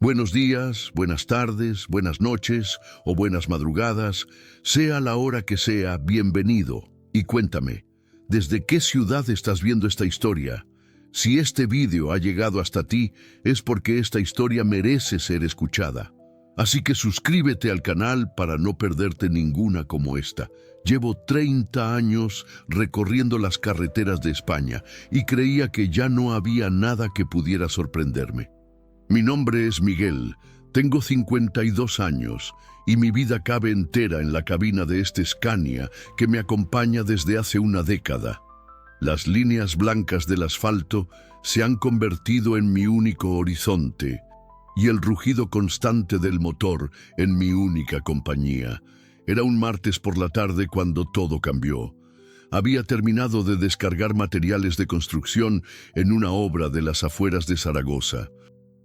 Buenos días, buenas tardes, buenas noches o buenas madrugadas, sea la hora que sea, bienvenido. Y cuéntame, ¿desde qué ciudad estás viendo esta historia? Si este vídeo ha llegado hasta ti, es porque esta historia merece ser escuchada. Así que suscríbete al canal para no perderte ninguna como esta. Llevo 30 años recorriendo las carreteras de España y creía que ya no había nada que pudiera sorprenderme. Mi nombre es Miguel, tengo 52 años y mi vida cabe entera en la cabina de este Scania que me acompaña desde hace una década. Las líneas blancas del asfalto se han convertido en mi único horizonte y el rugido constante del motor en mi única compañía. Era un martes por la tarde cuando todo cambió. Había terminado de descargar materiales de construcción en una obra de las afueras de Zaragoza.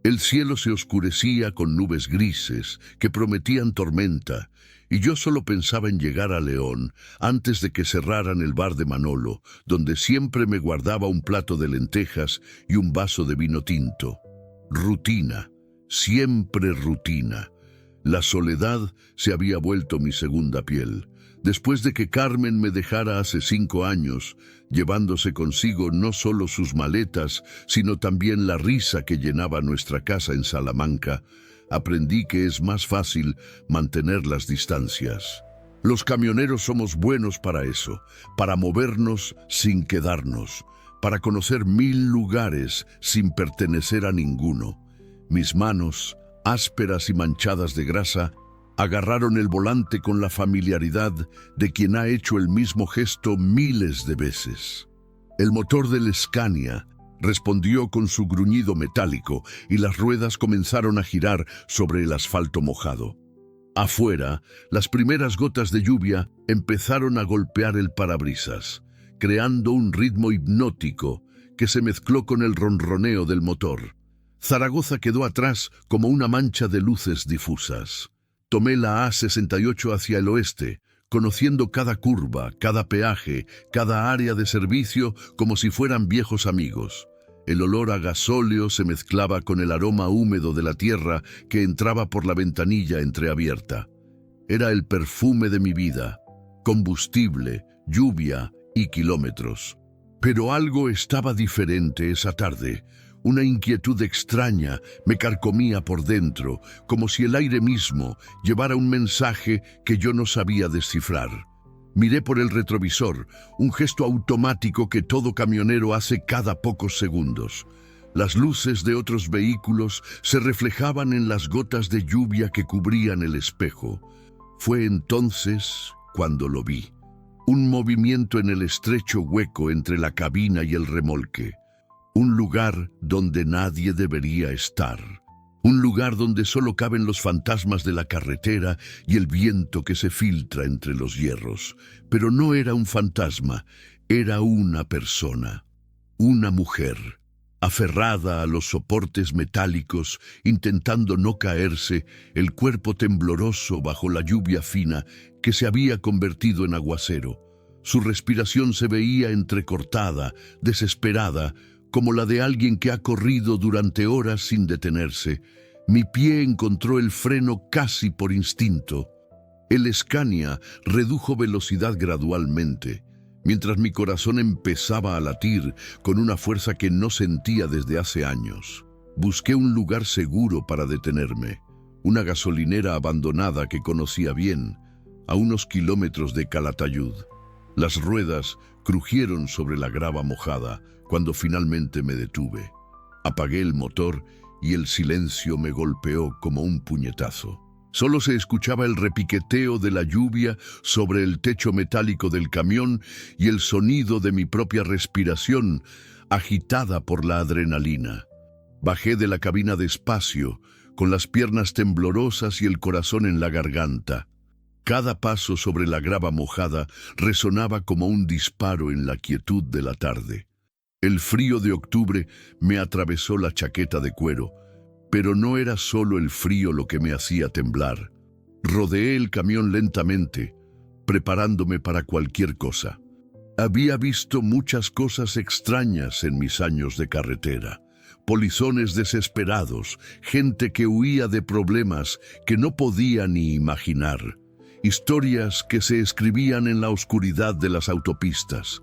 El cielo se oscurecía con nubes grises que prometían tormenta, y yo solo pensaba en llegar a León antes de que cerraran el bar de Manolo, donde siempre me guardaba un plato de lentejas y un vaso de vino tinto. Rutina, siempre rutina. La soledad se había vuelto mi segunda piel. Después de que Carmen me dejara hace 5 años, llevándose consigo no solo sus maletas, sino también la risa que llenaba nuestra casa en Salamanca, aprendí que es más fácil mantener las distancias. Los camioneros somos buenos para eso, para movernos sin quedarnos, para conocer 1000 lugares sin pertenecer a ninguno. Mis manos, ásperas y manchadas de grasa, agarraron el volante con la familiaridad de quien ha hecho el mismo gesto miles de veces. El motor del Scania respondió con su gruñido metálico y las ruedas comenzaron a girar sobre el asfalto mojado. Afuera, las primeras gotas de lluvia empezaron a golpear el parabrisas, creando un ritmo hipnótico que se mezcló con el ronroneo del motor. Zaragoza quedó atrás como una mancha de luces difusas. Tomé la A68 hacia el oeste, conociendo cada curva, cada peaje, cada área de servicio como si fueran viejos amigos. El olor a gasóleo se mezclaba con el aroma húmedo de la tierra que entraba por la ventanilla entreabierta. Era el perfume de mi vida, combustible, lluvia y kilómetros. Pero algo estaba diferente esa tarde. Una inquietud extraña me carcomía por dentro, como si el aire mismo llevara un mensaje que yo no sabía descifrar. Miré por el retrovisor, un gesto automático que todo camionero hace cada pocos segundos. Las luces de otros vehículos se reflejaban en las gotas de lluvia que cubrían el espejo. Fue entonces cuando lo vi. Un movimiento en el estrecho hueco entre la cabina y el remolque. Un lugar donde nadie debería estar. Un lugar donde solo caben los fantasmas de la carretera y el viento que se filtra entre los hierros. Pero no era un fantasma, era una persona. Una mujer, aferrada a los soportes metálicos, intentando no caerse, el cuerpo tembloroso bajo la lluvia fina que se había convertido en aguacero. Su respiración se veía entrecortada, desesperada, como la de alguien que ha corrido durante horas sin detenerse. Mi pie encontró el freno casi por instinto. El Scania redujo velocidad gradualmente, mientras mi corazón empezaba a latir con una fuerza que no sentía desde hace años. Busqué un lugar seguro para detenerme, una gasolinera abandonada que conocía bien, a unos kilómetros de Calatayud. Las ruedas crujieron sobre la grava mojada cuando finalmente me detuve. Apagué el motor y el silencio me golpeó como un puñetazo. Solo se escuchaba el repiqueteo de la lluvia sobre el techo metálico del camión y el sonido de mi propia respiración, agitada por la adrenalina. Bajé de la cabina despacio, con las piernas temblorosas y el corazón en la garganta. Cada paso sobre la grava mojada resonaba como un disparo en la quietud de la tarde. El frío de octubre me atravesó la chaqueta de cuero, pero no era solo el frío lo que me hacía temblar. Rodeé el camión lentamente, preparándome para cualquier cosa. Había visto muchas cosas extrañas en mis años de carretera. polizones desesperados, gente que huía de problemas que no podía ni imaginar, historias que se escribían en la oscuridad de las autopistas.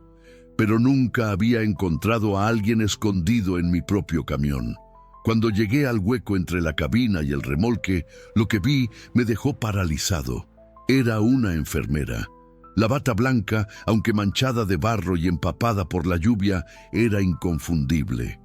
Pero nunca había encontrado a alguien escondido en mi propio camión. Cuando llegué al hueco entre la cabina y el remolque, lo que vi me dejó paralizado. Era una enfermera. La bata blanca, aunque manchada de barro y empapada por la lluvia, era inconfundible.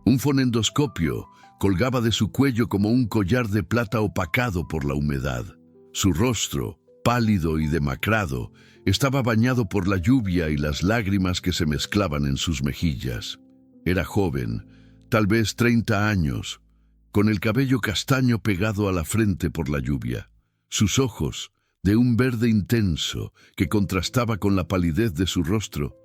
Un fonendoscopio colgaba de su cuello como un collar de plata opacado por la humedad. Su rostro, pálido y demacrado, estaba bañado por la lluvia y las lágrimas que se mezclaban en sus mejillas. Era joven, tal vez 30 años, con el cabello castaño pegado a la frente por la lluvia. Sus ojos, de un verde intenso que contrastaba con la palidez de su rostro,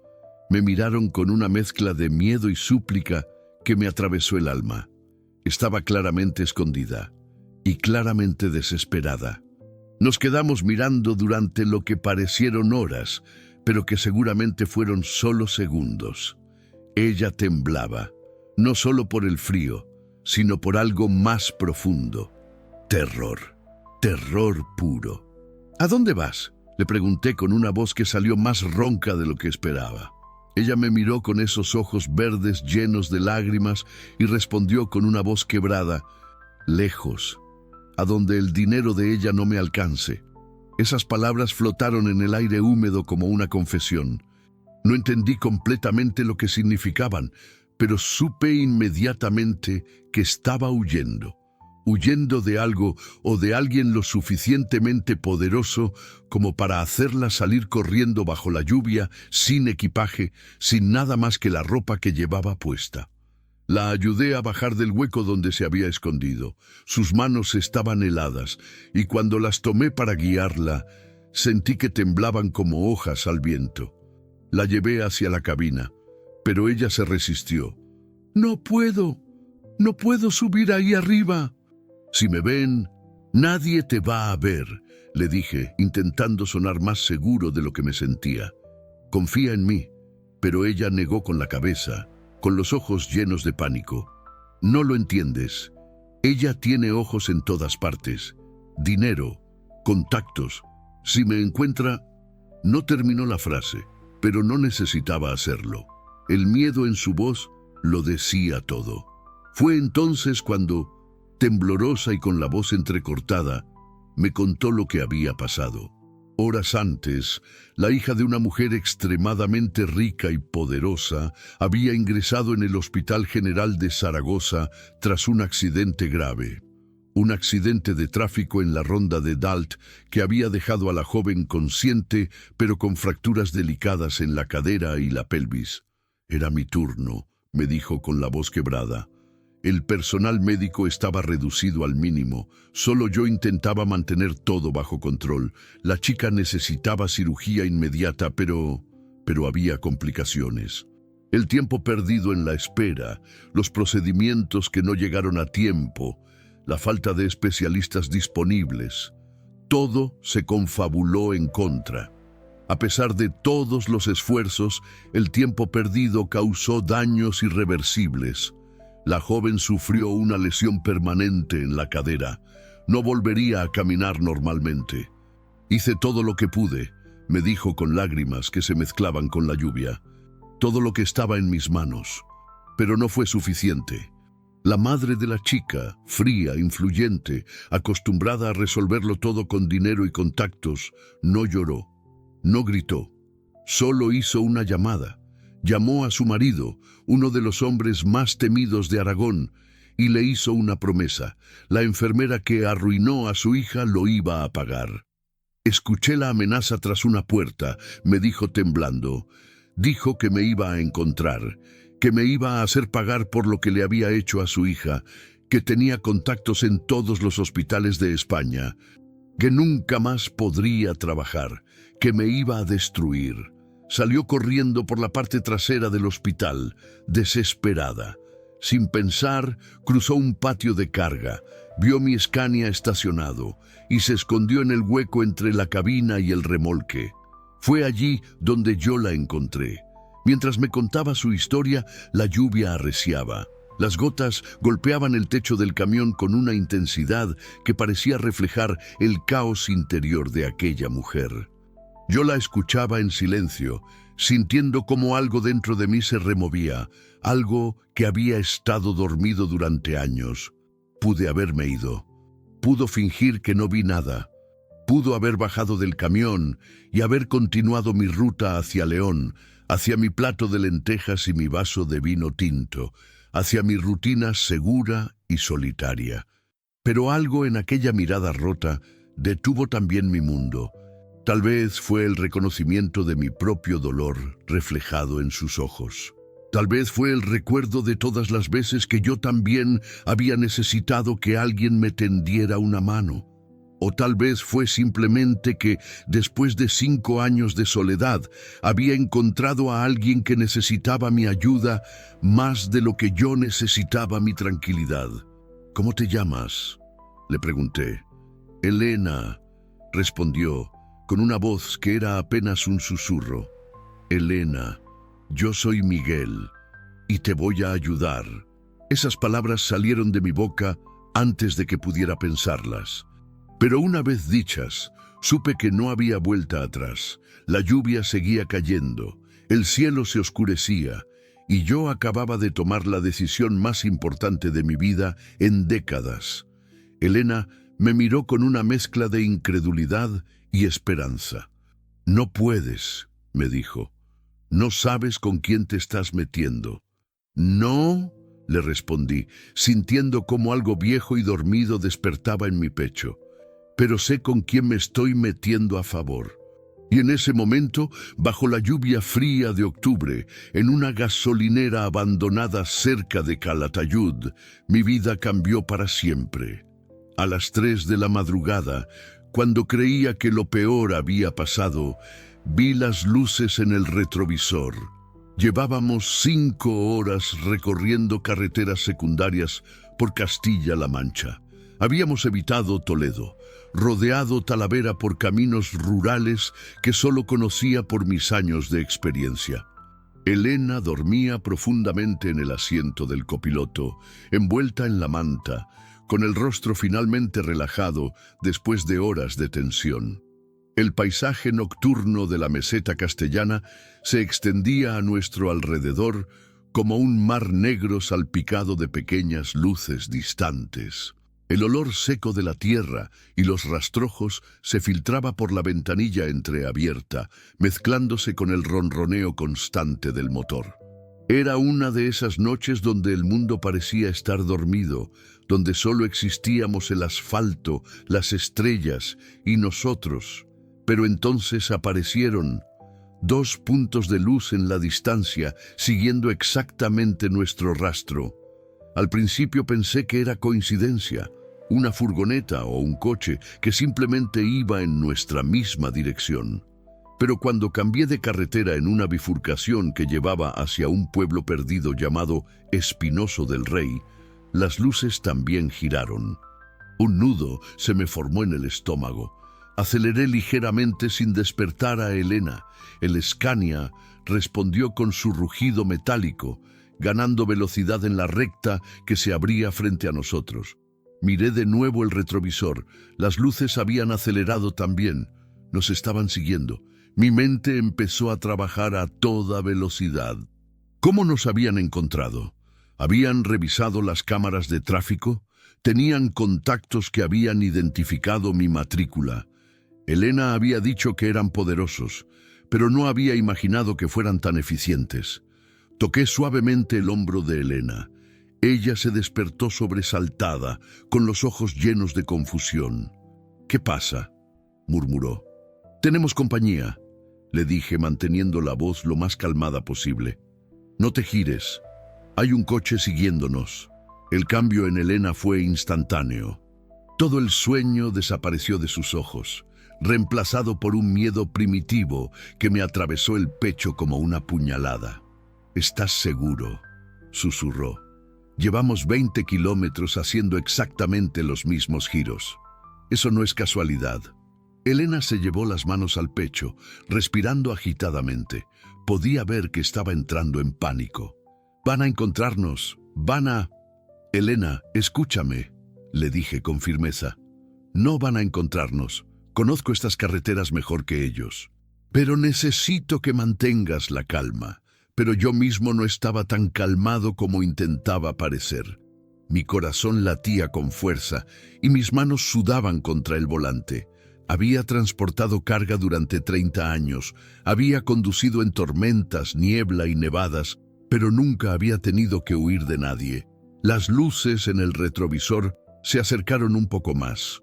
me miraron con una mezcla de miedo y súplica que me atravesó el alma. Estaba claramente escondida y claramente desesperada. Nos quedamos mirando durante lo que parecieron horas, pero que seguramente fueron solo segundos. Ella temblaba, no solo por el frío, sino por algo más profundo. Terror, terror puro. ¿A dónde vas?, le pregunté con una voz que salió más ronca de lo que esperaba. Ella me miró con esos ojos verdes llenos de lágrimas y respondió con una voz quebrada: lejos, a donde el dinero de ella no me alcance. Esas palabras flotaron en el aire húmedo como una confesión. No entendí completamente lo que significaban, pero supe inmediatamente que estaba huyendo de algo o de alguien lo suficientemente poderoso como para hacerla salir corriendo bajo la lluvia, sin equipaje, sin nada más que la ropa que llevaba puesta. La ayudé a bajar del hueco donde se había escondido. Sus manos estaban heladas, y cuando las tomé para guiarla, sentí que temblaban como hojas al viento. La llevé hacia la cabina, pero ella se resistió. No puedo subir ahí arriba. Si me ven, nadie te va a ver, le dije, intentando sonar más seguro de lo que me sentía. Confía en mí, pero ella negó con la cabeza, con los ojos llenos de pánico. No lo entiendes. Ella tiene ojos en todas partes. Dinero, contactos. Si me encuentra... No terminó la frase, pero no necesitaba hacerlo. El miedo en su voz lo decía todo. Fue entonces cuando, temblorosa y con la voz entrecortada, me contó lo que había pasado. Horas antes, la hija de una mujer extremadamente rica y poderosa había ingresado en el Hospital General de Zaragoza tras un accidente grave. Un accidente de tráfico en la ronda de Dalt que había dejado a la joven consciente, pero con fracturas delicadas en la cadera y la pelvis. Era mi turno, me dijo con la voz quebrada. El personal médico estaba reducido al mínimo. Solo yo intentaba mantener todo bajo control. La chica necesitaba cirugía inmediata, pero había complicaciones. El tiempo perdido en la espera, los procedimientos que no llegaron a tiempo, la falta de especialistas disponibles, todo se confabuló en contra. A pesar de todos los esfuerzos, el tiempo perdido causó daños irreversibles. La joven sufrió una lesión permanente en la cadera. No volvería a caminar normalmente. Hice todo lo que pude, me dijo con lágrimas que se mezclaban con la lluvia. Todo lo que estaba en mis manos. Pero no fue suficiente. La madre de la chica, fría, influyente, acostumbrada a resolverlo todo con dinero y contactos, no lloró, no gritó. Solo hizo una llamada. Llamó a su marido, uno de los hombres más temidos de Aragón, y le hizo una promesa. La enfermera que arruinó a su hija lo iba a pagar. Escuché la amenaza tras una puerta, me dijo temblando. Dijo que me iba a encontrar, que me iba a hacer pagar por lo que le había hecho a su hija, que tenía contactos en todos los hospitales de España, que nunca más podría trabajar, que me iba a destruir. Salió corriendo por la parte trasera del hospital, desesperada. Sin pensar, cruzó un patio de carga, vio mi Scania estacionado y se escondió en el hueco entre la cabina y el remolque. Fue allí donde yo la encontré. Mientras me contaba su historia, la lluvia arreciaba. Las gotas golpeaban el techo del camión con una intensidad que parecía reflejar el caos interior de aquella mujer. Yo la escuchaba en silencio, sintiendo cómo algo dentro de mí se removía, algo que había estado dormido durante años. Pude haberme ido. Pudo fingir que no vi nada. Pudo haber bajado del camión y haber continuado mi ruta hacia León, hacia mi plato de lentejas y mi vaso de vino tinto, hacia mi rutina segura y solitaria. Pero algo en aquella mirada rota detuvo también mi mundo. Tal vez fue el reconocimiento de mi propio dolor reflejado en sus ojos. Tal vez fue el recuerdo de todas las veces que yo también había necesitado que alguien me tendiera una mano. O tal vez fue simplemente que, después de 5 años de soledad, había encontrado a alguien que necesitaba mi ayuda más de lo que yo necesitaba mi tranquilidad. ¿Cómo te llamas?, le pregunté. Elena, respondió, con una voz que era apenas un susurro. Elena, yo soy Miguel, y te voy a ayudar. Esas palabras salieron de mi boca antes de que pudiera pensarlas. Pero una vez dichas, supe que no había vuelta atrás. La lluvia seguía cayendo, el cielo se oscurecía, y yo acababa de tomar la decisión más importante de mi vida en décadas. Elena me miró con una mezcla de incredulidad y esperanza. No puedes, me dijo. No sabes con quién te estás metiendo. No, le respondí, sintiendo cómo algo viejo y dormido despertaba en mi pecho. Pero sé con quién me estoy metiendo a favor. Y en ese momento, bajo la lluvia fría de octubre, en una gasolinera abandonada cerca de Calatayud, mi vida cambió para siempre. A las 3 de la madrugada, cuando creía que lo peor había pasado, vi las luces en el retrovisor. Llevábamos 5 horas recorriendo carreteras secundarias por Castilla-La Mancha. Habíamos evitado Toledo, rodeado Talavera por caminos rurales que solo conocía por mis años de experiencia. Elena dormía profundamente en el asiento del copiloto, envuelta en la manta, con el rostro finalmente relajado después de horas de tensión. El paisaje nocturno de la meseta castellana se extendía a nuestro alrededor como un mar negro salpicado de pequeñas luces distantes. El olor seco de la tierra y los rastrojos se filtraba por la ventanilla entreabierta, mezclándose con el ronroneo constante del motor. Era una de esas noches donde el mundo parecía estar dormido, donde solo existíamos el asfalto, las estrellas y nosotros. Pero entonces aparecieron 2 puntos de luz en la distancia, siguiendo exactamente nuestro rastro. Al principio pensé que era coincidencia, una furgoneta o un coche que simplemente iba en nuestra misma dirección. Pero cuando cambié de carretera en una bifurcación que llevaba hacia un pueblo perdido llamado Espinoso del Rey, las luces también giraron. Un nudo se me formó en el estómago. Aceleré ligeramente sin despertar a Elena. El Scania respondió con su rugido metálico, ganando velocidad en la recta que se abría frente a nosotros. Miré de nuevo el retrovisor. Las luces habían acelerado también. Nos estaban siguiendo. Mi mente empezó a trabajar a toda velocidad. ¿Cómo nos habían encontrado? ¿Habían revisado las cámaras de tráfico? ¿Tenían contactos que habían identificado mi matrícula? Elena había dicho que eran poderosos, pero no había imaginado que fueran tan eficientes. Toqué suavemente el hombro de Elena. Ella se despertó sobresaltada, con los ojos llenos de confusión. «¿Qué pasa?», murmuró. «Tenemos compañía», le dije manteniendo la voz lo más calmada posible. «No te gires. Hay un coche siguiéndonos». El cambio en Elena fue instantáneo. Todo el sueño desapareció de sus ojos, reemplazado por un miedo primitivo que me atravesó el pecho como una puñalada. «¿Estás seguro?», susurró. «Llevamos 20 kilómetros haciendo exactamente los mismos giros. Eso no es casualidad». Elena se llevó las manos al pecho, respirando agitadamente. Podía ver que estaba entrando en pánico. «Van a encontrarnos», Van a... Elena, escúchame, le dije con firmeza. No van a encontrarnos. Conozco estas carreteras mejor que ellos. Pero necesito que mantengas la calma. Pero yo mismo no estaba tan calmado como intentaba parecer. Mi corazón latía con fuerza y mis manos sudaban contra el volante. Había transportado carga durante 30 años, había conducido en tormentas, niebla y nevadas, pero nunca había tenido que huir de nadie. Las luces en el retrovisor se acercaron un poco más.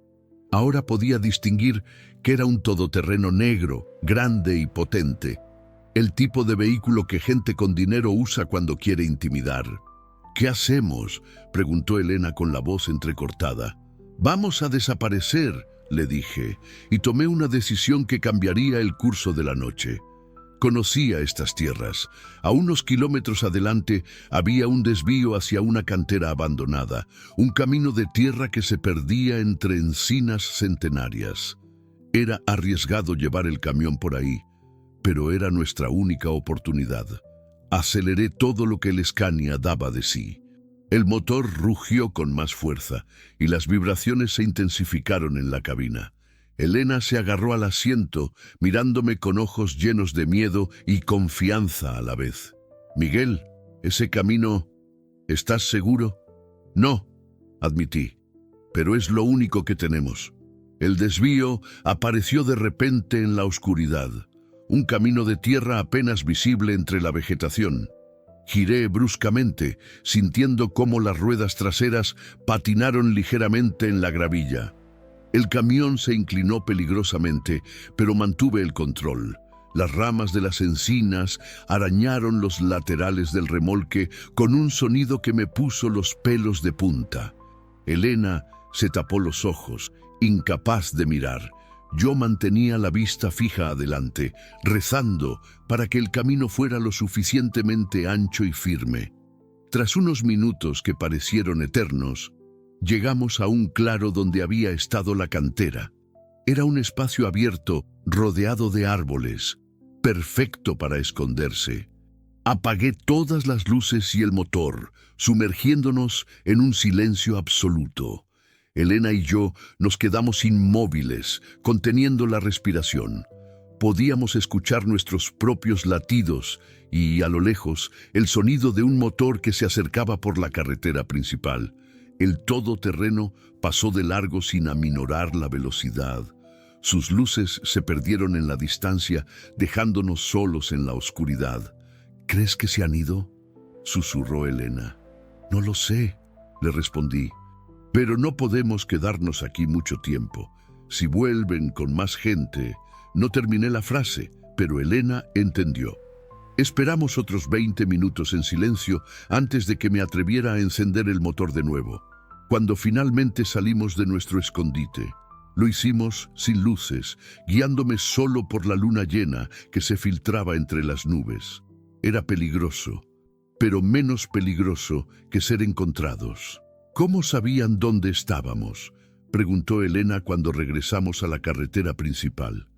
Ahora podía distinguir que era un todoterreno negro, grande y potente. El tipo de vehículo que gente con dinero usa cuando quiere intimidar. «¿Qué hacemos?», preguntó Elena con la voz entrecortada. «Vamos a desaparecer», le dije, y tomé una decisión que cambiaría el curso de la noche. Conocía estas tierras. A unos kilómetros adelante había un desvío hacia una cantera abandonada, un camino de tierra que se perdía entre encinas centenarias. Era arriesgado llevar el camión por ahí, pero era nuestra única oportunidad. Aceleré todo lo que el Scania daba de sí. El motor rugió con más fuerza y las vibraciones se intensificaron en la cabina. Elena se agarró al asiento, mirándome con ojos llenos de miedo y confianza a la vez. «Miguel, ese camino, ¿estás seguro?» «No», admití, «pero es lo único que tenemos». El desvío apareció de repente en la oscuridad, un camino de tierra apenas visible entre la vegetación. Giré bruscamente, sintiendo cómo las ruedas traseras patinaron ligeramente en la gravilla. El camión se inclinó peligrosamente, pero mantuve el control. Las ramas de las encinas arañaron los laterales del remolque con un sonido que me puso los pelos de punta. Elena se tapó los ojos, incapaz de mirar. Yo mantenía la vista fija adelante, rezando para que el camino fuera lo suficientemente ancho y firme. Tras unos minutos que parecieron eternos, llegamos a un claro donde había estado la cantera. Era un espacio abierto, rodeado de árboles, perfecto para esconderse. Apagué todas las luces y el motor, sumergiéndonos en un silencio absoluto. Elena y yo nos quedamos inmóviles, conteniendo la respiración. Podíamos escuchar nuestros propios latidos y, a lo lejos, el sonido de un motor que se acercaba por la carretera principal. El todoterreno pasó de largo sin aminorar la velocidad. Sus luces se perdieron en la distancia, dejándonos solos en la oscuridad. «¿Crees que se han ido?», susurró Elena. «No lo sé», le respondí. «Pero no podemos quedarnos aquí mucho tiempo. Si vuelven con más gente...» No terminé la frase, pero Elena entendió. Esperamos otros 20 minutos en silencio antes de que me atreviera a encender el motor de nuevo. Cuando finalmente salimos de nuestro escondite, lo hicimos sin luces, guiándome solo por la luna llena que se filtraba entre las nubes. Era peligroso, pero menos peligroso que ser encontrados. «¿Cómo sabían dónde estábamos?», preguntó Elena cuando regresamos a la carretera principal.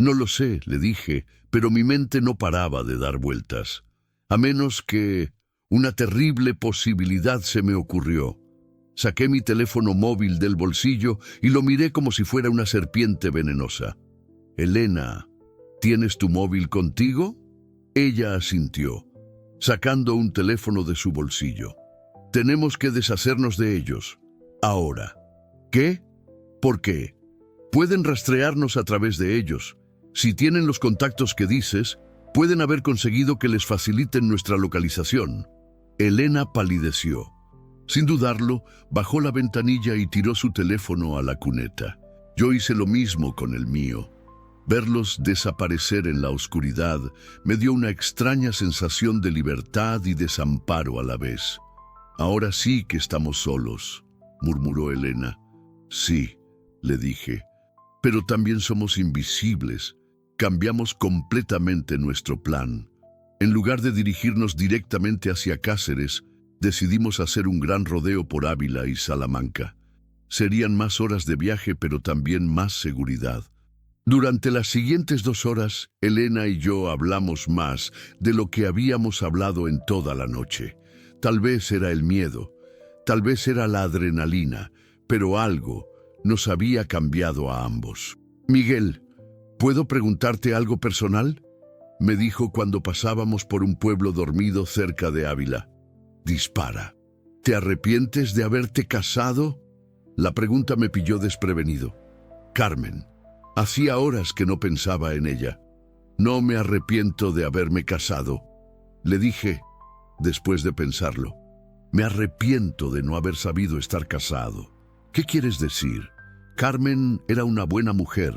«No lo sé», le dije, pero mi mente no paraba de dar vueltas. A menos que una terrible posibilidad se me ocurrió. Saqué mi teléfono móvil del bolsillo y lo miré como si fuera una serpiente venenosa. «Elena, ¿tienes tu móvil contigo?». Ella asintió, sacando un teléfono de su bolsillo. «Tenemos que deshacernos de ellos. Ahora». «¿Qué? ¿Por qué?». «Pueden rastrearnos a través de ellos. Si tienen los contactos que dices, pueden haber conseguido que les faciliten nuestra localización». Elena palideció. Sin dudarlo, bajó la ventanilla y tiró su teléfono a la cuneta. Yo hice lo mismo con el mío. Verlos desaparecer en la oscuridad me dio una extraña sensación de libertad y desamparo a la vez. «Ahora sí que estamos solos», murmuró Elena. «Sí», le dije, «pero también somos invisibles». Cambiamos completamente nuestro plan. En lugar de dirigirnos directamente hacia Cáceres, decidimos hacer un gran rodeo por Ávila y Salamanca. Serían más horas de viaje, pero también más seguridad. Durante las siguientes 2 horas, Elena y yo hablamos más de lo que habíamos hablado en toda la noche. Tal vez era el miedo, tal vez era la adrenalina, pero algo nos había cambiado a ambos. Miguel, ¿puedo preguntarte algo personal?, me dijo cuando pasábamos por un pueblo dormido cerca de Ávila. Dispara. ¿Te arrepientes de haberte casado? La pregunta me pilló desprevenido. Carmen, hacía horas que no pensaba en ella. No me arrepiento de haberme casado, le dije después de pensarlo. Me arrepiento de no haber sabido estar casado. ¿Qué quieres decir? Carmen era una buena mujer.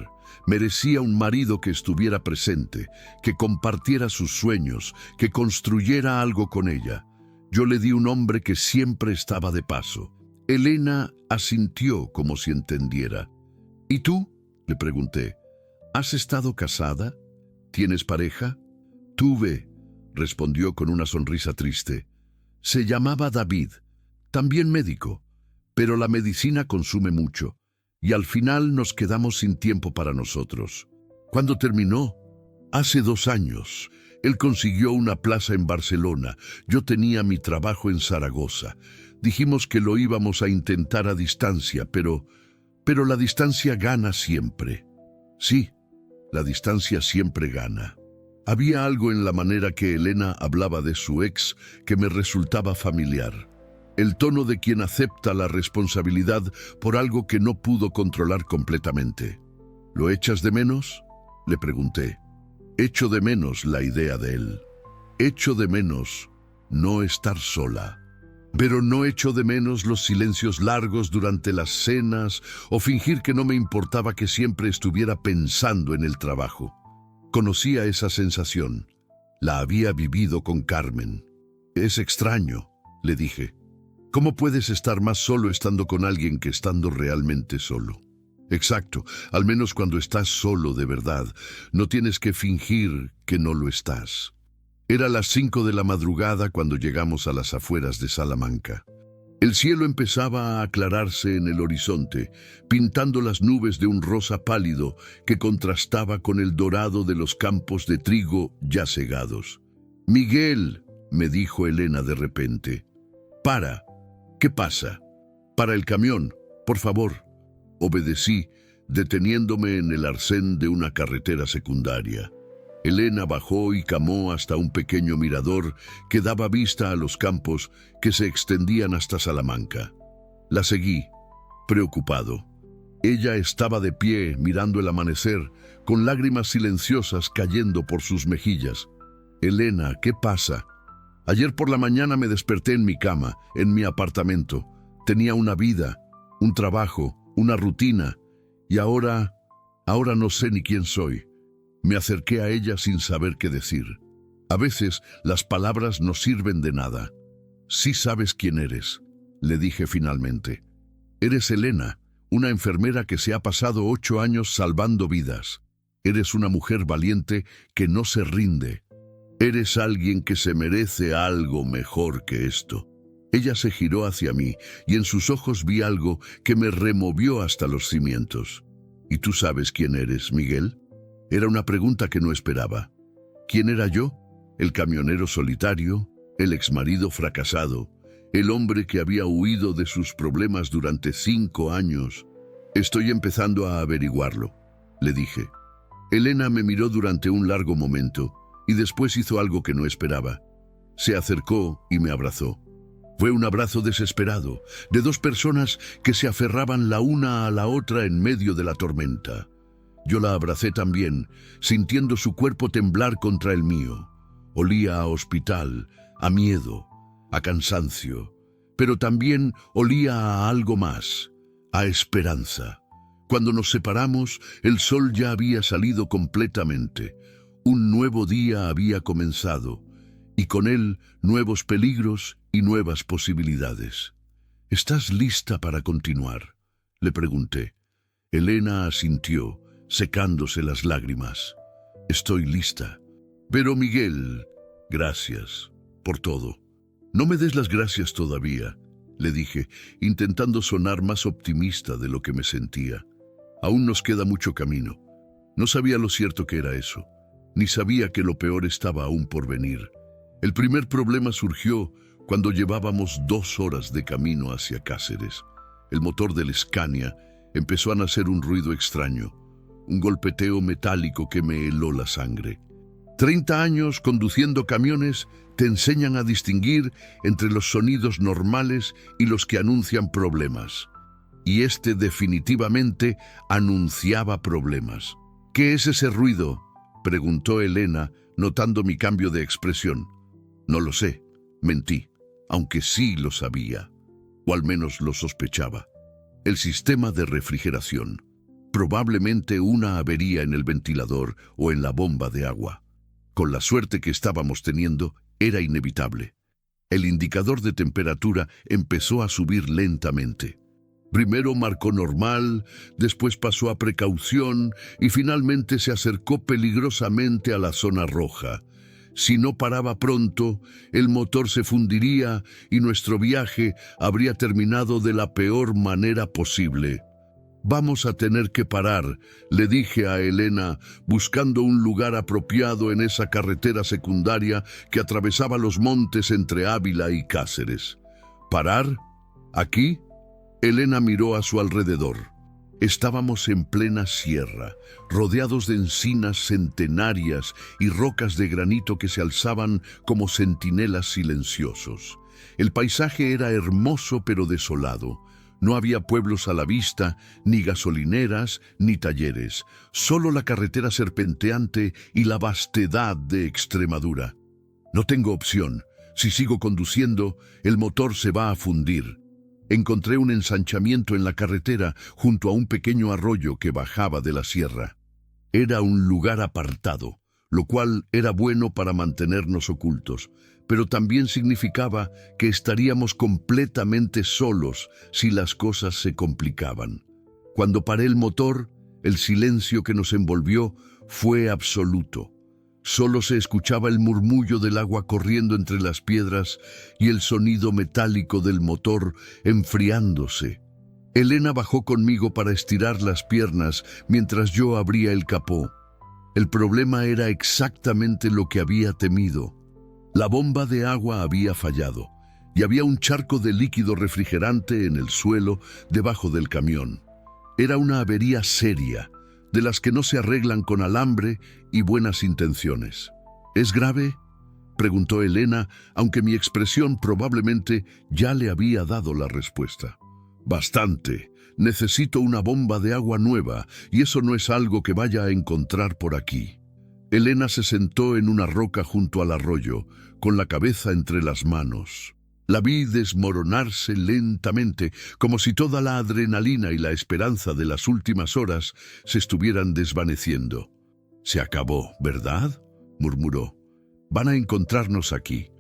Merecía un marido que estuviera presente, que compartiera sus sueños, que construyera algo con ella. Yo le di un hombre que siempre estaba de paso. Elena asintió como si entendiera. ¿Y tú?, le pregunté. ¿Has estado casada? ¿Tienes pareja? Tuve, respondió con una sonrisa triste. Se llamaba David, también médico, pero la medicina consume mucho, y al final nos quedamos sin tiempo para nosotros. ¿Cuándo terminó? Hace 2 años. Él consiguió una plaza en Barcelona. Yo tenía mi trabajo en Zaragoza. Dijimos que lo íbamos a intentar a distancia, pero la distancia gana siempre. Sí, la distancia siempre gana. Había algo en la manera que Elena hablaba de su ex que me resultaba familiar. El tono de quien acepta la responsabilidad por algo que no pudo controlar completamente. ¿Lo echas de menos?, le pregunté. Echo de menos la idea de él. Echo de menos no estar sola. Pero no echo de menos los silencios largos durante las cenas o fingir que no me importaba que siempre estuviera pensando en el trabajo. Conocía esa sensación. La había vivido con Carmen. Es extraño, le dije. ¿Cómo puedes estar más solo estando con alguien que estando realmente solo? Exacto, al menos cuando estás solo de verdad, no tienes que fingir que no lo estás. Era las 5 de la madrugada cuando llegamos a las afueras de Salamanca. El cielo empezaba a aclararse en el horizonte, pintando las nubes de un rosa pálido que contrastaba con el dorado de los campos de trigo ya segados. «Miguel», me dijo Elena de repente. «Para. ¿Qué pasa?» «Para el camión, por favor». Obedecí, deteniéndome en el arcén de una carretera secundaria. Elena bajó y camó hasta un pequeño mirador que daba vista a los campos que se extendían hasta Salamanca. La seguí, preocupado. Ella estaba de pie mirando el amanecer, con lágrimas silenciosas cayendo por sus mejillas. «Elena, ¿qué pasa?» «Ayer por la mañana me desperté en mi cama, en mi apartamento. Tenía una vida, un trabajo, una rutina, y ahora no sé ni quién soy». Me acerqué a ella sin saber qué decir. A veces las palabras no sirven de nada. «Sí sabes quién eres», le dije finalmente. «Eres Elena, una enfermera que se ha pasado 8 años salvando vidas. Eres una mujer valiente que no se rinde. Eres alguien que se merece algo mejor que esto». Ella se giró hacia mí y en sus ojos vi algo que me removió hasta los cimientos. «¿Y tú sabes quién eres, Miguel?». Era una pregunta que no esperaba. ¿Quién era yo? El camionero solitario, el exmarido fracasado, el hombre que había huido de sus problemas durante 5 años. «Estoy empezando a averiguarlo», le dije. Elena me miró durante un largo momento y después hizo algo que no esperaba. Se acercó y me abrazó. Fue un abrazo desesperado, de 2 personas que se aferraban la una a la otra en medio de la tormenta. Yo la abracé también, sintiendo su cuerpo temblar contra el mío. Olía a hospital, a miedo, a cansancio, pero también olía a algo más, a esperanza. Cuando nos separamos, el sol ya había salido completamente. Un nuevo día había comenzado, y con él nuevos peligros y nuevas posibilidades. «¿Estás lista para continuar?», le pregunté. Elena asintió, secándose las lágrimas. «Estoy lista». «Pero Miguel, gracias por todo». «No me des las gracias todavía», le dije, intentando sonar más optimista de lo que me sentía. «Aún nos queda mucho camino». No sabía lo cierto que era eso, ni sabía que lo peor estaba aún por venir. El primer problema surgió Cuando llevábamos 2 horas de camino hacia Cáceres, el motor del Scania empezó a hacer un ruido extraño, un golpeteo metálico que me heló la sangre. 30 años conduciendo camiones te enseñan a distinguir entre los sonidos normales y los que anuncian problemas. Y este definitivamente anunciaba problemas. ¿Qué es ese ruido?, preguntó Elena, notando mi cambio de expresión. No lo sé, mentí, aunque sí lo sabía, o al menos lo sospechaba. El sistema de refrigeración, probablemente una avería en el ventilador o en la bomba de agua. Con la suerte que estábamos teniendo, era inevitable. El indicador de temperatura empezó a subir lentamente. Primero marcó normal, después pasó a precaución y finalmente se acercó peligrosamente a la zona roja. Si no paraba pronto, el motor se fundiría y nuestro viaje habría terminado de la peor manera posible. Vamos a tener que parar, le dije a Elena, buscando un lugar apropiado en esa carretera secundaria que atravesaba los montes entre Ávila y Cáceres. ¿Parar? ¿Aquí? Elena miró a su alrededor. Estábamos en plena sierra, rodeados de encinas centenarias y rocas de granito que se alzaban como centinelas silenciosos. El paisaje era hermoso pero desolado. No había pueblos a la vista, ni gasolineras, ni talleres, solo la carretera serpenteante y la vastedad de Extremadura. No tengo opción. Si sigo conduciendo, el motor se va a fundir. Encontré un ensanchamiento en la carretera junto a un pequeño arroyo que bajaba de la sierra. Era un lugar apartado, lo cual era bueno para mantenernos ocultos, pero también significaba que estaríamos completamente solos si las cosas se complicaban. Cuando paré el motor, el silencio que nos envolvió fue absoluto. Solo se escuchaba el murmullo del agua corriendo entre las piedras y el sonido metálico del motor enfriándose. Elena bajó conmigo para estirar las piernas mientras yo abría el capó. El problema era exactamente lo que había temido. La bomba de agua había fallado y había un charco de líquido refrigerante en el suelo debajo del camión. Era una avería seria, de las que no se arreglan con alambre y buenas intenciones. ¿Es grave?, preguntó Elena, aunque mi expresión probablemente ya le había dado la respuesta. Bastante. Necesito una bomba de agua nueva, y eso no es algo que vaya a encontrar por aquí. Elena se sentó en una roca junto al arroyo, con la cabeza entre las manos. La vi desmoronarse lentamente, como si toda la adrenalina y la esperanza de las últimas horas se estuvieran desvaneciendo. «Se acabó, ¿verdad?», murmuró. «Van a encontrarnos aquí».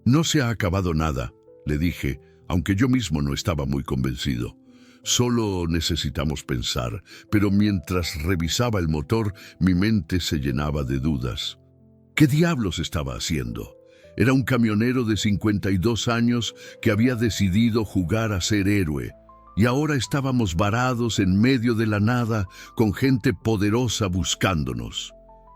«No se ha acabado nada», le dije, aunque yo mismo no estaba muy convencido. «Solo necesitamos pensar», pero mientras revisaba el motor, mi mente se llenaba de dudas. ¿Qué diablos estaba haciendo? Era un camionero de 52 años que había decidido jugar a ser héroe, y ahora estábamos varados en medio de la nada con gente poderosa buscándonos.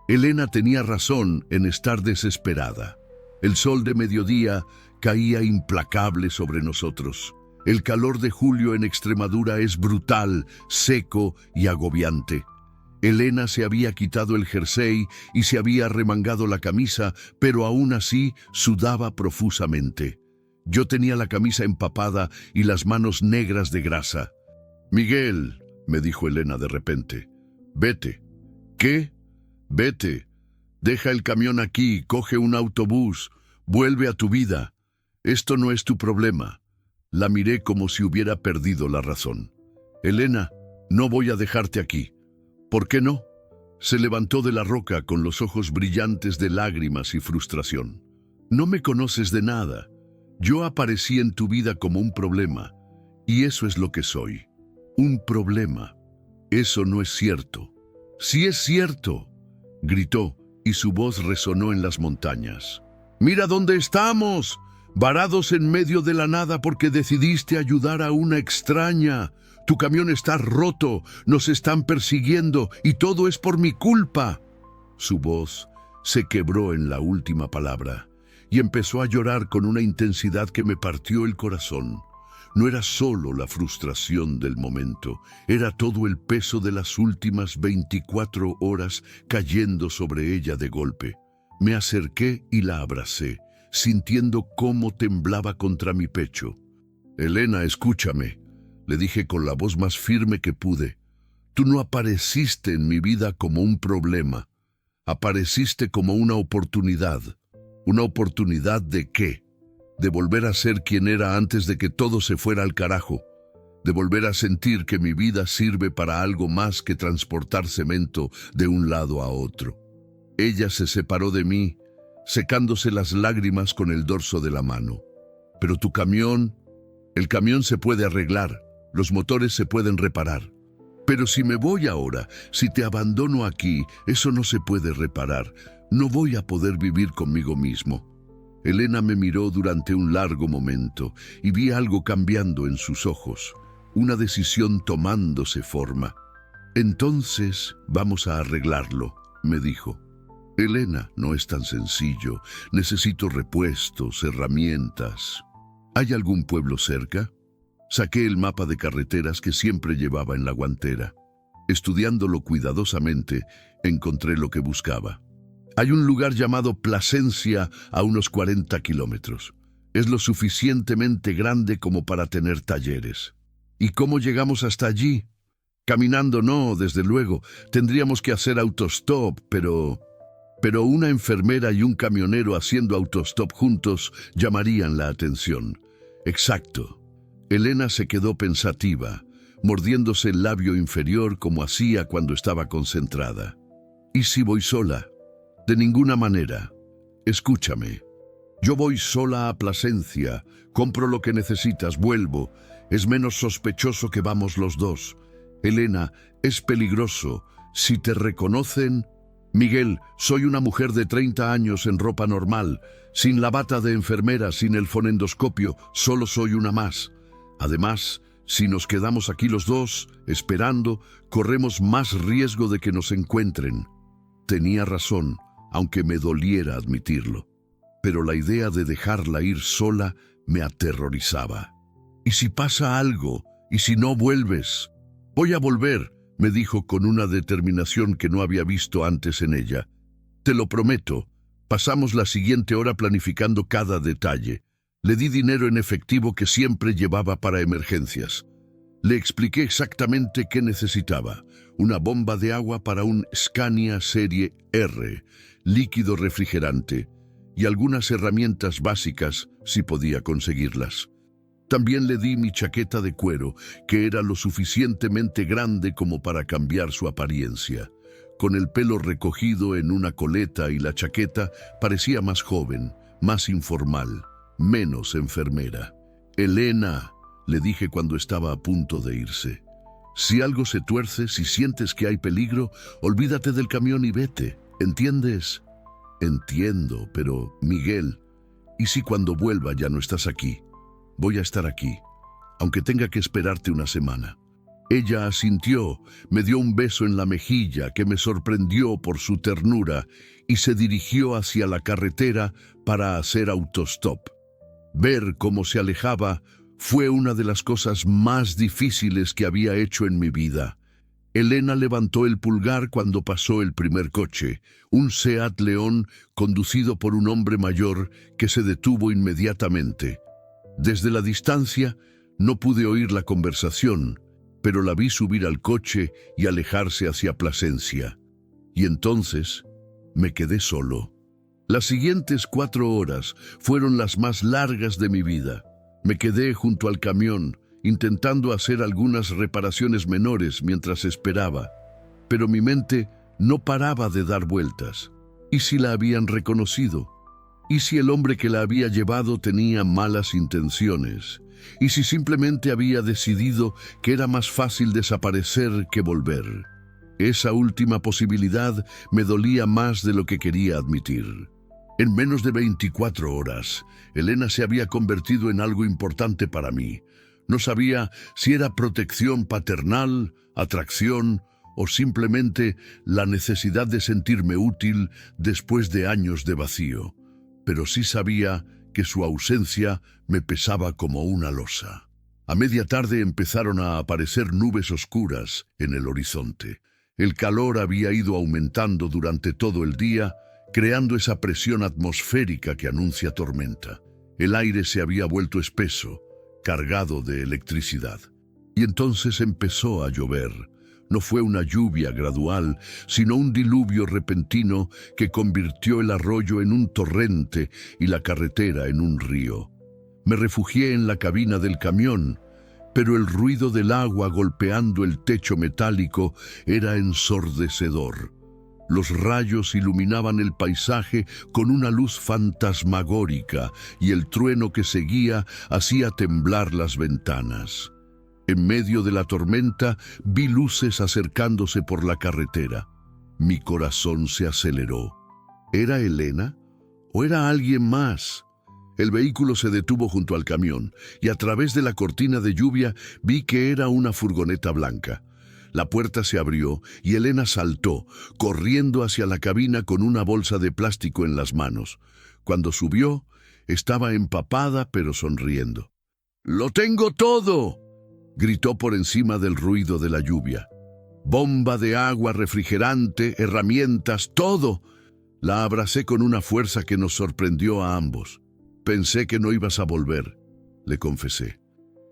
Elena tenía razón en estar desesperada. El sol de mediodía caía implacable sobre nosotros. El calor de julio en Extremadura es brutal, seco y agobiante. Elena se había quitado el jersey y se había remangado la camisa, pero aún así sudaba profusamente. Yo tenía la camisa empapada y las manos negras de grasa. «Miguel», me dijo Elena de repente, «vete». «¿Qué?» «Vete. Deja el camión aquí, coge un autobús, vuelve a tu vida. Esto no es tu problema». La miré como si hubiera perdido la razón. «Elena, no voy a dejarte aquí». «¿Por qué no?». Se levantó de la roca con los ojos brillantes de lágrimas y frustración. «No me conoces de nada. Yo aparecí en tu vida como un problema, y eso es lo que soy. Un problema. Eso no es cierto». «Sí es cierto», gritó, y su voz resonó en las montañas. «Mira dónde estamos, varados en medio de la nada porque decidiste ayudar a una extraña. Tu camión está roto, nos están persiguiendo y todo es por mi culpa». Su voz se quebró en la última palabra, y empezó a llorar con una intensidad que me partió el corazón. No era solo la frustración del momento, era todo el peso de las últimas 24 horas cayendo sobre ella de golpe. Me acerqué y la abracé, sintiendo cómo temblaba contra mi pecho. «Elena, escúchame», le dije con la voz más firme que pude. «Tú no apareciste en mi vida como un problema. Apareciste como una oportunidad». ¿Una oportunidad de qué? De volver a ser quien era antes de que todo se fuera al carajo. De volver a sentir que mi vida sirve para algo más que transportar cemento de un lado a otro. Ella se separó de mí, secándose las lágrimas con el dorso de la mano. «Pero tu camión, el camión se puede arreglar, los motores se pueden reparar. Pero si me voy ahora, si te abandono aquí, eso no se puede reparar. No voy a poder vivir conmigo mismo». Elena me miró durante un largo momento y vi algo cambiando en sus ojos, una decisión tomándose forma. «Entonces vamos a arreglarlo», me dijo. «Elena, no es tan sencillo. Necesito repuestos, herramientas». «¿Hay algún pueblo cerca?» Saqué el mapa de carreteras que siempre llevaba en la guantera. Estudiándolo cuidadosamente, encontré lo que buscaba. «Hay un lugar llamado Plasencia a unos 40 kilómetros. Es lo suficientemente grande como para tener talleres». «¿Y cómo llegamos hasta allí?» «Caminando no, desde luego. Tendríamos que hacer autostop, pero una enfermera y un camionero haciendo autostop juntos llamarían la atención». «Exacto». Elena se quedó pensativa, mordiéndose el labio inferior como hacía cuando estaba concentrada. «¿Y si voy sola?» «De ninguna manera. Escúchame. Yo voy sola a Plasencia, compro lo que necesitas, vuelvo. Es menos sospechoso que vamos los dos. Elena, es peligroso. Si te reconocen...» «Miguel, soy una mujer de 30 años en ropa normal, sin la bata de enfermera, sin el fonendoscopio, solo soy una más. Además, si nos quedamos aquí los dos, esperando, corremos más riesgo de que nos encuentren». Tenía razón, aunque me doliera admitirlo. Pero la idea de dejarla ir sola me aterrorizaba. «¿Y si pasa algo? ¿Y si no vuelves?» «Voy a volver», me dijo con una determinación que no había visto antes en ella. «Te lo prometo». Pasamos la siguiente hora planificando cada detalle. Le di dinero en efectivo que siempre llevaba para emergencias. Le expliqué exactamente qué necesitaba. Una bomba de agua para un Scania Serie R, líquido refrigerante, y algunas herramientas básicas si podía conseguirlas. También le di mi chaqueta de cuero, que era lo suficientemente grande como para cambiar su apariencia. Con el pelo recogido en una coleta y la chaqueta, parecía más joven, más informal, menos enfermera. «Elena», le dije cuando estaba a punto de irse, «si algo se tuerce, si sientes que hay peligro, olvídate del camión y vete, ¿entiendes?» «Entiendo, pero, Miguel, ¿y si cuando vuelva ya no estás aquí?» «Voy a estar aquí, aunque tenga que esperarte una semana». Ella asintió, me dio un beso en la mejilla que me sorprendió por su ternura y se dirigió hacia la carretera para hacer autostop. Ver cómo se alejaba fue una de las cosas más difíciles que había hecho en mi vida. Elena levantó el pulgar cuando pasó el primer coche, un Seat León conducido por un hombre mayor que se detuvo inmediatamente. Desde la distancia no pude oír la conversación, pero la vi subir al coche y alejarse hacia Plasencia. Y entonces me quedé solo. Las siguientes 4 horas fueron las más largas de mi vida. Me quedé junto al camión, intentando hacer algunas reparaciones menores mientras esperaba, pero mi mente no paraba de dar vueltas. ¿Y si la habían reconocido? ¿Y si el hombre que la había llevado tenía malas intenciones? ¿Y si simplemente había decidido que era más fácil desaparecer que volver? Esa última posibilidad me dolía más de lo que quería admitir. En menos de 24 horas, Elena se había convertido en algo importante para mí. No sabía si era protección paternal, atracción o simplemente la necesidad de sentirme útil después de años de vacío. pero sí sabía que su ausencia me pesaba como una losa. A media tarde empezaron a aparecer nubes oscuras en el horizonte. El calor había ido aumentando durante todo el día, creando esa presión atmosférica que anuncia tormenta. El aire se había vuelto espeso, cargado de electricidad. Y entonces empezó a llover. No fue una lluvia gradual, sino un diluvio repentino que convirtió el arroyo en un torrente y la carretera en un río. Me refugié en la cabina del camión, pero el ruido del agua golpeando el techo metálico era ensordecedor. Los rayos iluminaban el paisaje con una luz fantasmagórica y el trueno que seguía hacía temblar las ventanas. En medio de la tormenta vi luces acercándose por la carretera. Mi corazón se aceleró. ¿Era Elena? ¿O era alguien más? El vehículo se detuvo junto al camión y a través de la cortina de lluvia vi que era una furgoneta blanca. La puerta se abrió y Elena saltó, corriendo hacia la cabina con una bolsa de plástico en las manos. Cuando subió, estaba empapada pero sonriendo. ¡Lo tengo todo!, gritó por encima del ruido de la lluvia. Bomba de agua, refrigerante, herramientas, todo. La abracé con una fuerza que nos sorprendió a ambos. Pensé que no ibas a volver, le confesé.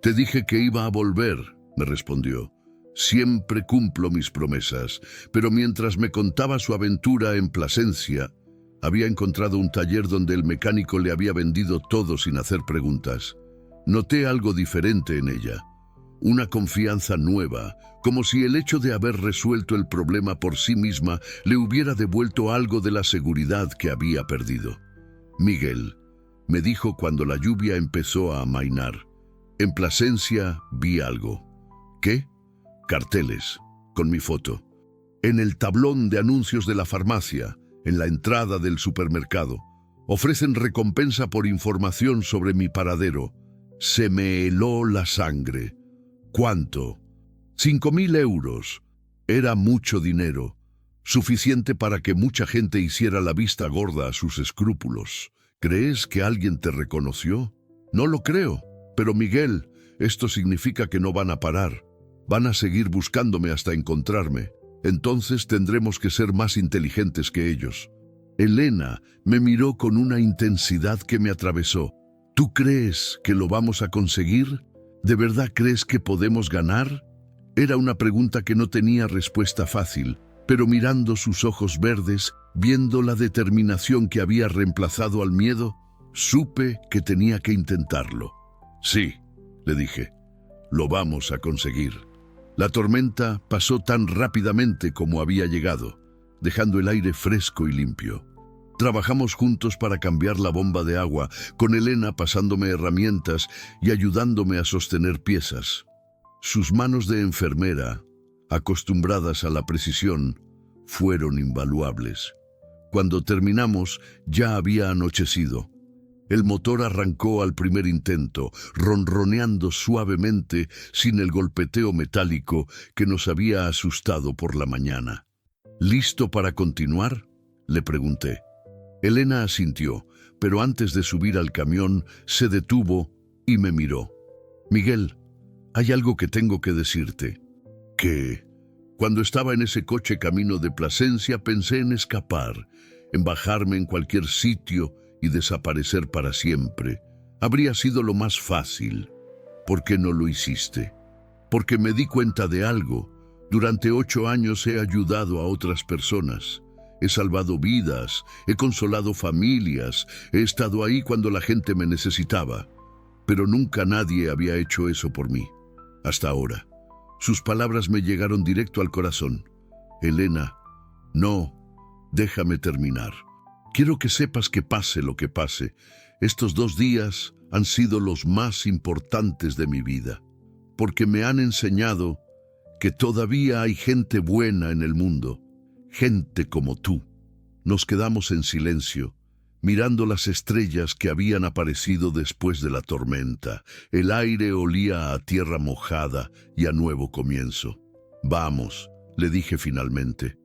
Te dije que iba a volver, me respondió. Siempre cumplo mis promesas, pero mientras me contaba su aventura en Plasencia, había encontrado un taller donde el mecánico le había vendido todo sin hacer preguntas. Noté algo diferente en ella. Una confianza nueva, como si el hecho de haber resuelto el problema por sí misma le hubiera devuelto algo de la seguridad que había perdido. Miguel, me dijo cuando la lluvia empezó a amainar. En Plasencia vi algo. ¿Qué? Carteles, con mi foto. En el tablón de anuncios de la farmacia, en la entrada del supermercado. Ofrecen recompensa por información sobre mi paradero. Se me heló la sangre. ¿Cuánto? 5.000 euros. Era mucho dinero, suficiente para que mucha gente hiciera la vista gorda a sus escrúpulos. ¿Crees que alguien te reconoció? No lo creo, pero Miguel, esto significa que no van a parar. Van a seguir buscándome hasta encontrarme. Entonces tendremos que ser más inteligentes que ellos. Elena me miró con una intensidad que me atravesó. ¿Tú crees que lo vamos a conseguir? ¿De verdad crees que podemos ganar? Era una pregunta que no tenía respuesta fácil, pero mirando sus ojos verdes, viendo la determinación que había reemplazado al miedo, supe que tenía que intentarlo. Sí, le dije, lo vamos a conseguir. La tormenta pasó tan rápidamente como había llegado, dejando el aire fresco y limpio. Trabajamos juntos para cambiar la bomba de agua, con Elena pasándome herramientas y ayudándome a sostener piezas. Sus manos de enfermera, acostumbradas a la precisión, fueron invaluables. Cuando terminamos, ya había anochecido. El motor arrancó al primer intento, ronroneando suavemente sin el golpeteo metálico que nos había asustado por la mañana. ¿Listo para continuar?, le pregunté. Elena asintió, pero antes de subir al camión se detuvo y me miró. Miguel, hay algo que tengo que decirte. ¿Qué? Cuando estaba en ese coche camino de Plasencia pensé en escapar, en bajarme en cualquier sitio y desaparecer para siempre. Habría sido lo más fácil. ¿Por qué no lo hiciste? Porque me di cuenta de algo. Durante 8 años he ayudado a otras personas. He salvado vidas, he consolado familias, he estado ahí cuando la gente me necesitaba. Pero nunca nadie había hecho eso por mí. Hasta ahora. Sus palabras me llegaron directo al corazón. Elena, no, déjame terminar. Quiero que sepas que pase lo que pase, estos 2 días han sido los más importantes de mi vida, porque me han enseñado que todavía hay gente buena en el mundo, gente como tú. Nos quedamos en silencio, mirando las estrellas que habían aparecido después de la tormenta. El aire olía a tierra mojada y a nuevo comienzo. Vamos, le dije finalmente.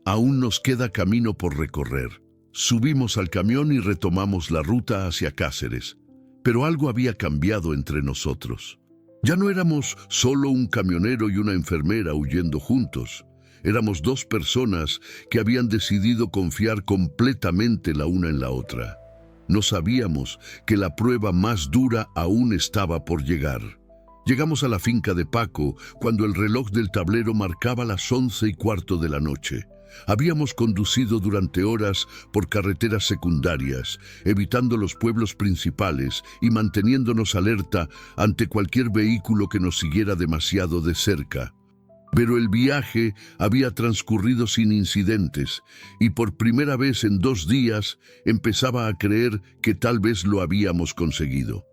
Aún nos queda camino por recorrer. Subimos al camión y retomamos la ruta hacia Cáceres. Pero algo había cambiado entre nosotros. Ya no éramos solo un camionero y una enfermera huyendo juntos. Éramos dos personas que habían decidido confiar completamente la una en la otra. No sabíamos que la prueba más dura aún estaba por llegar. Llegamos a la finca de Paco cuando el reloj del tablero marcaba las 11:15 de la noche. Habíamos conducido durante horas por carreteras secundarias, evitando los pueblos principales y manteniéndonos alerta ante cualquier vehículo que nos siguiera demasiado de cerca. Pero el viaje había transcurrido sin incidentes y por primera vez en 2 días empezaba a creer que tal vez lo habíamos conseguido.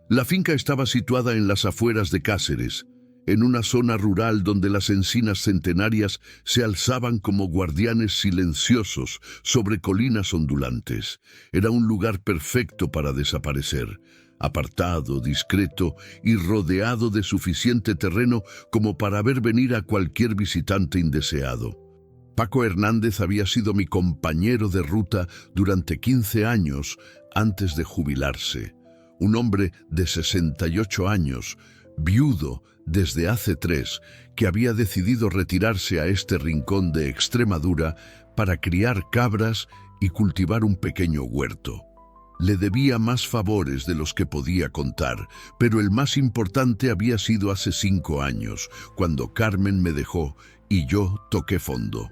La finca estaba situada en las afueras de Cáceres, en una zona rural donde las encinas centenarias se alzaban como guardianes silenciosos sobre colinas ondulantes. Era un lugar perfecto para desaparecer, apartado, discreto y rodeado de suficiente terreno como para ver venir a cualquier visitante indeseado. Paco Hernández había sido mi compañero de ruta durante 15 años antes de jubilarse. Un hombre de 68 años, viudo desde hace 3, que había decidido retirarse a este rincón de Extremadura para criar cabras y cultivar un pequeño huerto. Le debía más favores de los que podía contar, pero el más importante había sido hace 5 años, cuando Carmen me dejó y yo toqué fondo.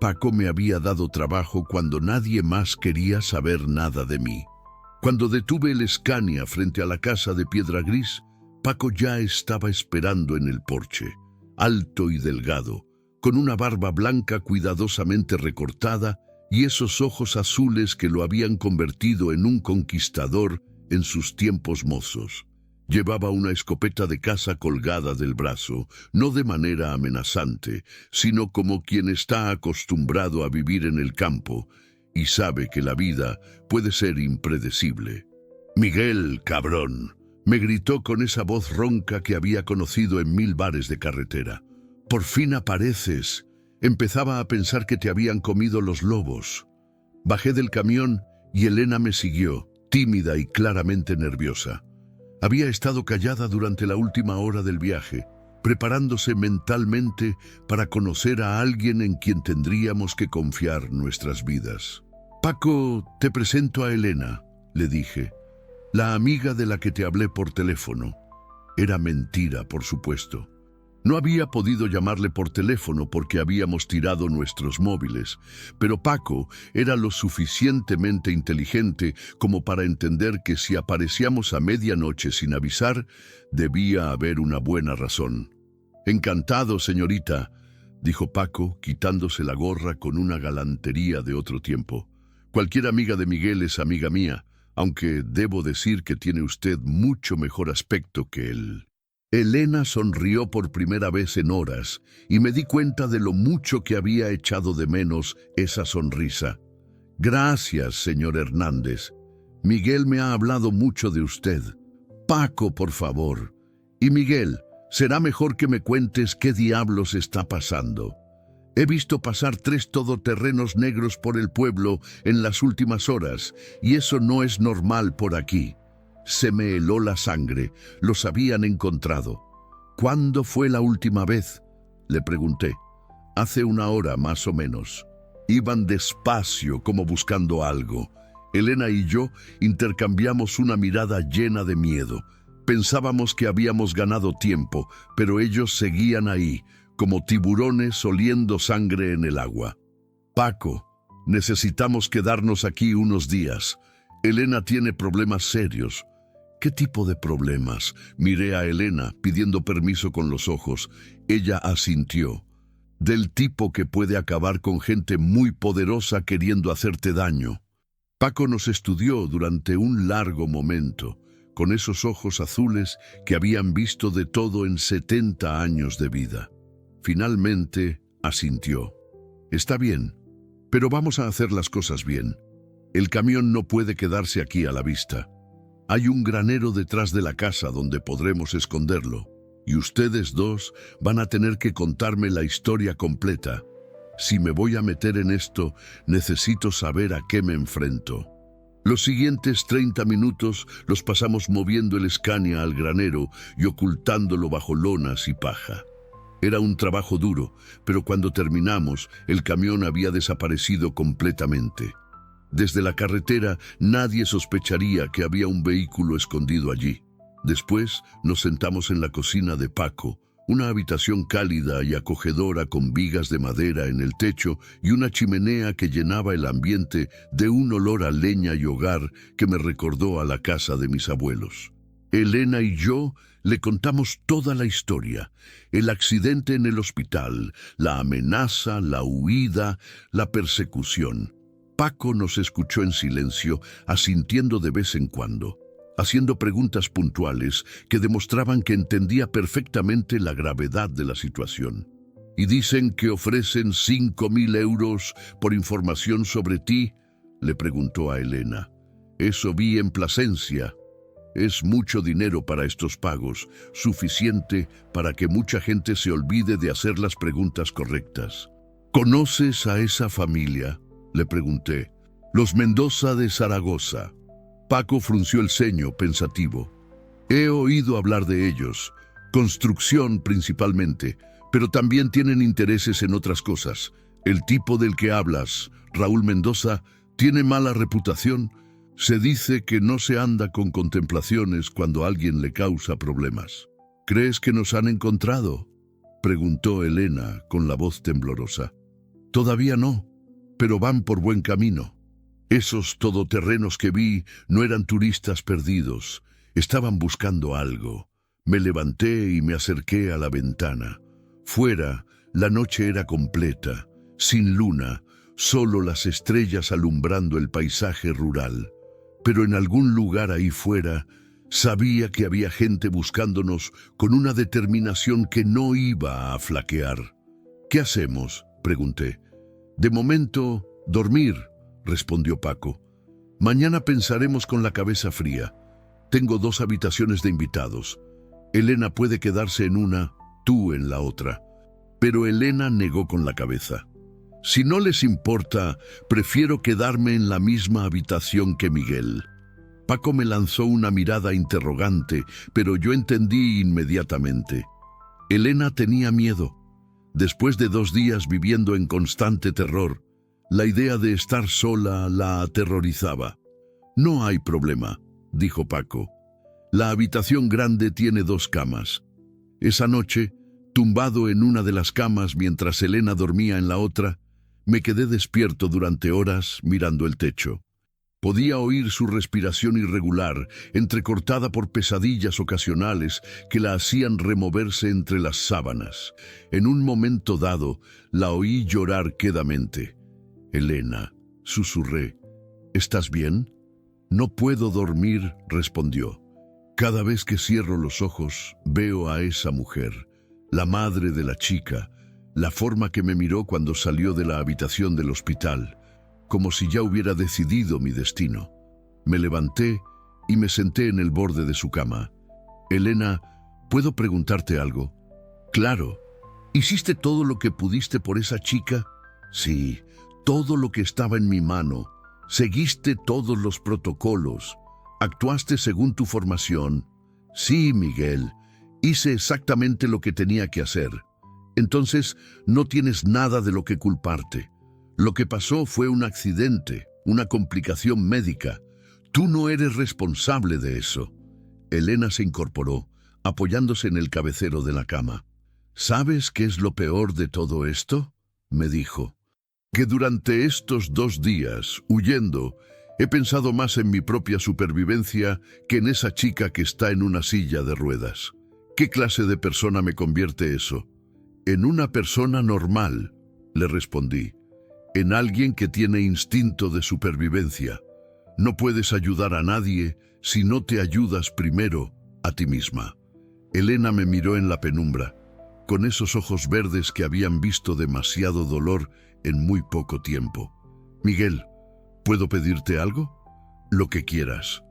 Paco me había dado trabajo cuando nadie más quería saber nada de mí. Cuando detuve el Scania frente a la casa de Piedra Gris, Paco ya estaba esperando en el porche, alto y delgado, con una barba blanca cuidadosamente recortada y esos ojos azules que lo habían convertido en un conquistador en sus tiempos mozos. Llevaba una escopeta de caza colgada del brazo, no de manera amenazante, sino como quien está acostumbrado a vivir en el campo y sabe que la vida puede ser impredecible. «Miguel, cabrón», me gritó con esa voz ronca que había conocido en 1000 bares de carretera. «Por fin apareces. Empezaba a pensar que te habían comido los lobos». Bajé del camión y Elena me siguió, tímida y claramente nerviosa. Había estado callada durante la última hora del viaje, preparándose mentalmente para conocer a alguien en quien tendríamos que confiar nuestras vidas. «Paco, te presento a Elena», le dije. «La amiga de la que te hablé por teléfono». Era mentira, por supuesto. No había podido llamarle por teléfono porque habíamos tirado nuestros móviles, pero Paco era lo suficientemente inteligente como para entender que si aparecíamos a medianoche sin avisar, debía haber una buena razón. «Encantado, señorita», dijo Paco, quitándose la gorra con una galantería de otro tiempo. «Cualquier amiga de Miguel es amiga mía, aunque debo decir que tiene usted mucho mejor aspecto que él». Elena sonrió por primera vez en horas y me di cuenta de lo mucho que había echado de menos esa sonrisa. «Gracias, señor Hernández. Miguel me ha hablado mucho de usted». «Paco, por favor. Y Miguel, será mejor que me cuentes qué diablos está pasando. He visto pasar 3 todoterrenos negros por el pueblo en las últimas horas, y eso no es normal por aquí». Se me heló la sangre. Los habían encontrado. «¿Cuándo fue la última vez?», le pregunté. «Hace 1 hora, más o menos». Iban despacio, como buscando algo. Elena y yo intercambiamos una mirada llena de miedo. Pensábamos que habíamos ganado tiempo, pero ellos seguían ahí, como tiburones oliendo sangre en el agua. «Paco, necesitamos quedarnos aquí unos días. Elena tiene problemas serios». «¿Qué tipo de problemas?». Miré a Elena, pidiendo permiso con los ojos. Ella asintió. «Del tipo que puede acabar con gente muy poderosa queriendo hacerte daño». Paco nos estudió durante un largo momento, con esos ojos azules que habían visto de todo en 70 años de vida. Finalmente asintió. «Está bien, pero vamos a hacer las cosas bien. El camión no puede quedarse aquí a la vista. Hay un granero detrás de la casa donde podremos esconderlo, y ustedes dos van a tener que contarme la historia completa. Si me voy a meter en esto, necesito saber a qué me enfrento. Los siguientes 30 minutos los pasamos moviendo el Scania al granero y ocultándolo bajo lonas y paja. Era un trabajo duro, pero cuando terminamos, el camión había desaparecido completamente. Desde la carretera nadie sospecharía que había un vehículo escondido allí. Después nos sentamos en la cocina de Paco, una habitación cálida y acogedora con vigas de madera en el techo y una chimenea que llenaba el ambiente de un olor a leña y hogar que me recordó a la casa de mis abuelos. Elena y yo le contamos toda la historia, el accidente en el hospital, la amenaza, la huida, la persecución. Paco nos escuchó en silencio, asintiendo de vez en cuando, haciendo preguntas puntuales que demostraban que entendía perfectamente la gravedad de la situación. ¿Y dicen que ofrecen 5.000 euros por información sobre ti?, le preguntó a Elena. Eso vi en Plasencia. Es mucho dinero para estos pagos, suficiente para que mucha gente se olvide de hacer las preguntas correctas. ¿Conoces a esa familia?, le pregunté. Los Mendoza de Zaragoza. Paco frunció el ceño, pensativo. He oído hablar de ellos, construcción principalmente, pero también tienen intereses en otras cosas. El tipo del que hablas, Raúl Mendoza, tiene mala reputación. Se dice que no se anda con contemplaciones cuando alguien le causa problemas. ¿Crees que nos han encontrado?, preguntó Elena con la voz temblorosa. Todavía no, pero van por buen camino. Esos todoterrenos que vi no eran turistas perdidos, estaban buscando algo. Me levanté y me acerqué a la ventana. Fuera, la noche era completa, sin luna, solo las estrellas alumbrando el paisaje rural. Pero en algún lugar ahí fuera, sabía que había gente buscándonos con una determinación que no iba a flaquear. ¿Qué hacemos?, pregunté. De momento, dormir, respondió Paco. Mañana pensaremos con la cabeza fría. Tengo 2 habitaciones de invitados. Elena puede quedarse en una, tú en la otra. Pero Elena negó con la cabeza. Si no les importa, prefiero quedarme en la misma habitación que Miguel. Paco me lanzó una mirada interrogante, pero yo entendí inmediatamente. Elena tenía miedo. Después de 2 días viviendo en constante terror, la idea de estar sola la aterrorizaba. No hay problema, dijo Paco. La habitación grande tiene 2 camas. Esa noche, tumbado en una de las camas mientras Elena dormía en la otra, me quedé despierto durante horas mirando el techo. Podía oír su respiración irregular, entrecortada por pesadillas ocasionales que la hacían removerse entre las sábanas. En un momento dado, la oí llorar quedamente. Elena, susurré. ¿Estás bien? No puedo dormir, respondió. Cada vez que cierro los ojos, veo a esa mujer, la madre de la chica, la forma que me miró cuando salió de la habitación del hospital, como si ya hubiera decidido mi destino. Me levanté y me senté en el borde de su cama. Elena, ¿puedo preguntarte algo? Claro. ¿Hiciste todo lo que pudiste por esa chica? Sí, todo lo que estaba en mi mano. ¿Seguiste todos los protocolos? ¿Actuaste según tu formación? Sí, Miguel. Hice exactamente lo que tenía que hacer. Entonces, no tienes nada de lo que culparte. Lo que pasó fue un accidente, una complicación médica. Tú no eres responsable de eso. Elena se incorporó, apoyándose en el cabecero de la cama. ¿Sabes qué es lo peor de todo esto?, me dijo. Que durante estos 2 días, huyendo, he pensado más en mi propia supervivencia que en esa chica que está en una silla de ruedas. ¿Qué clase de persona me convierte eso? En una persona normal, le respondí. En alguien que tiene instinto de supervivencia. No puedes ayudar a nadie si no te ayudas primero a ti misma. Elena me miró en la penumbra, con esos ojos verdes que habían visto demasiado dolor en muy poco tiempo. Miguel, ¿puedo pedirte algo? Lo que quieras.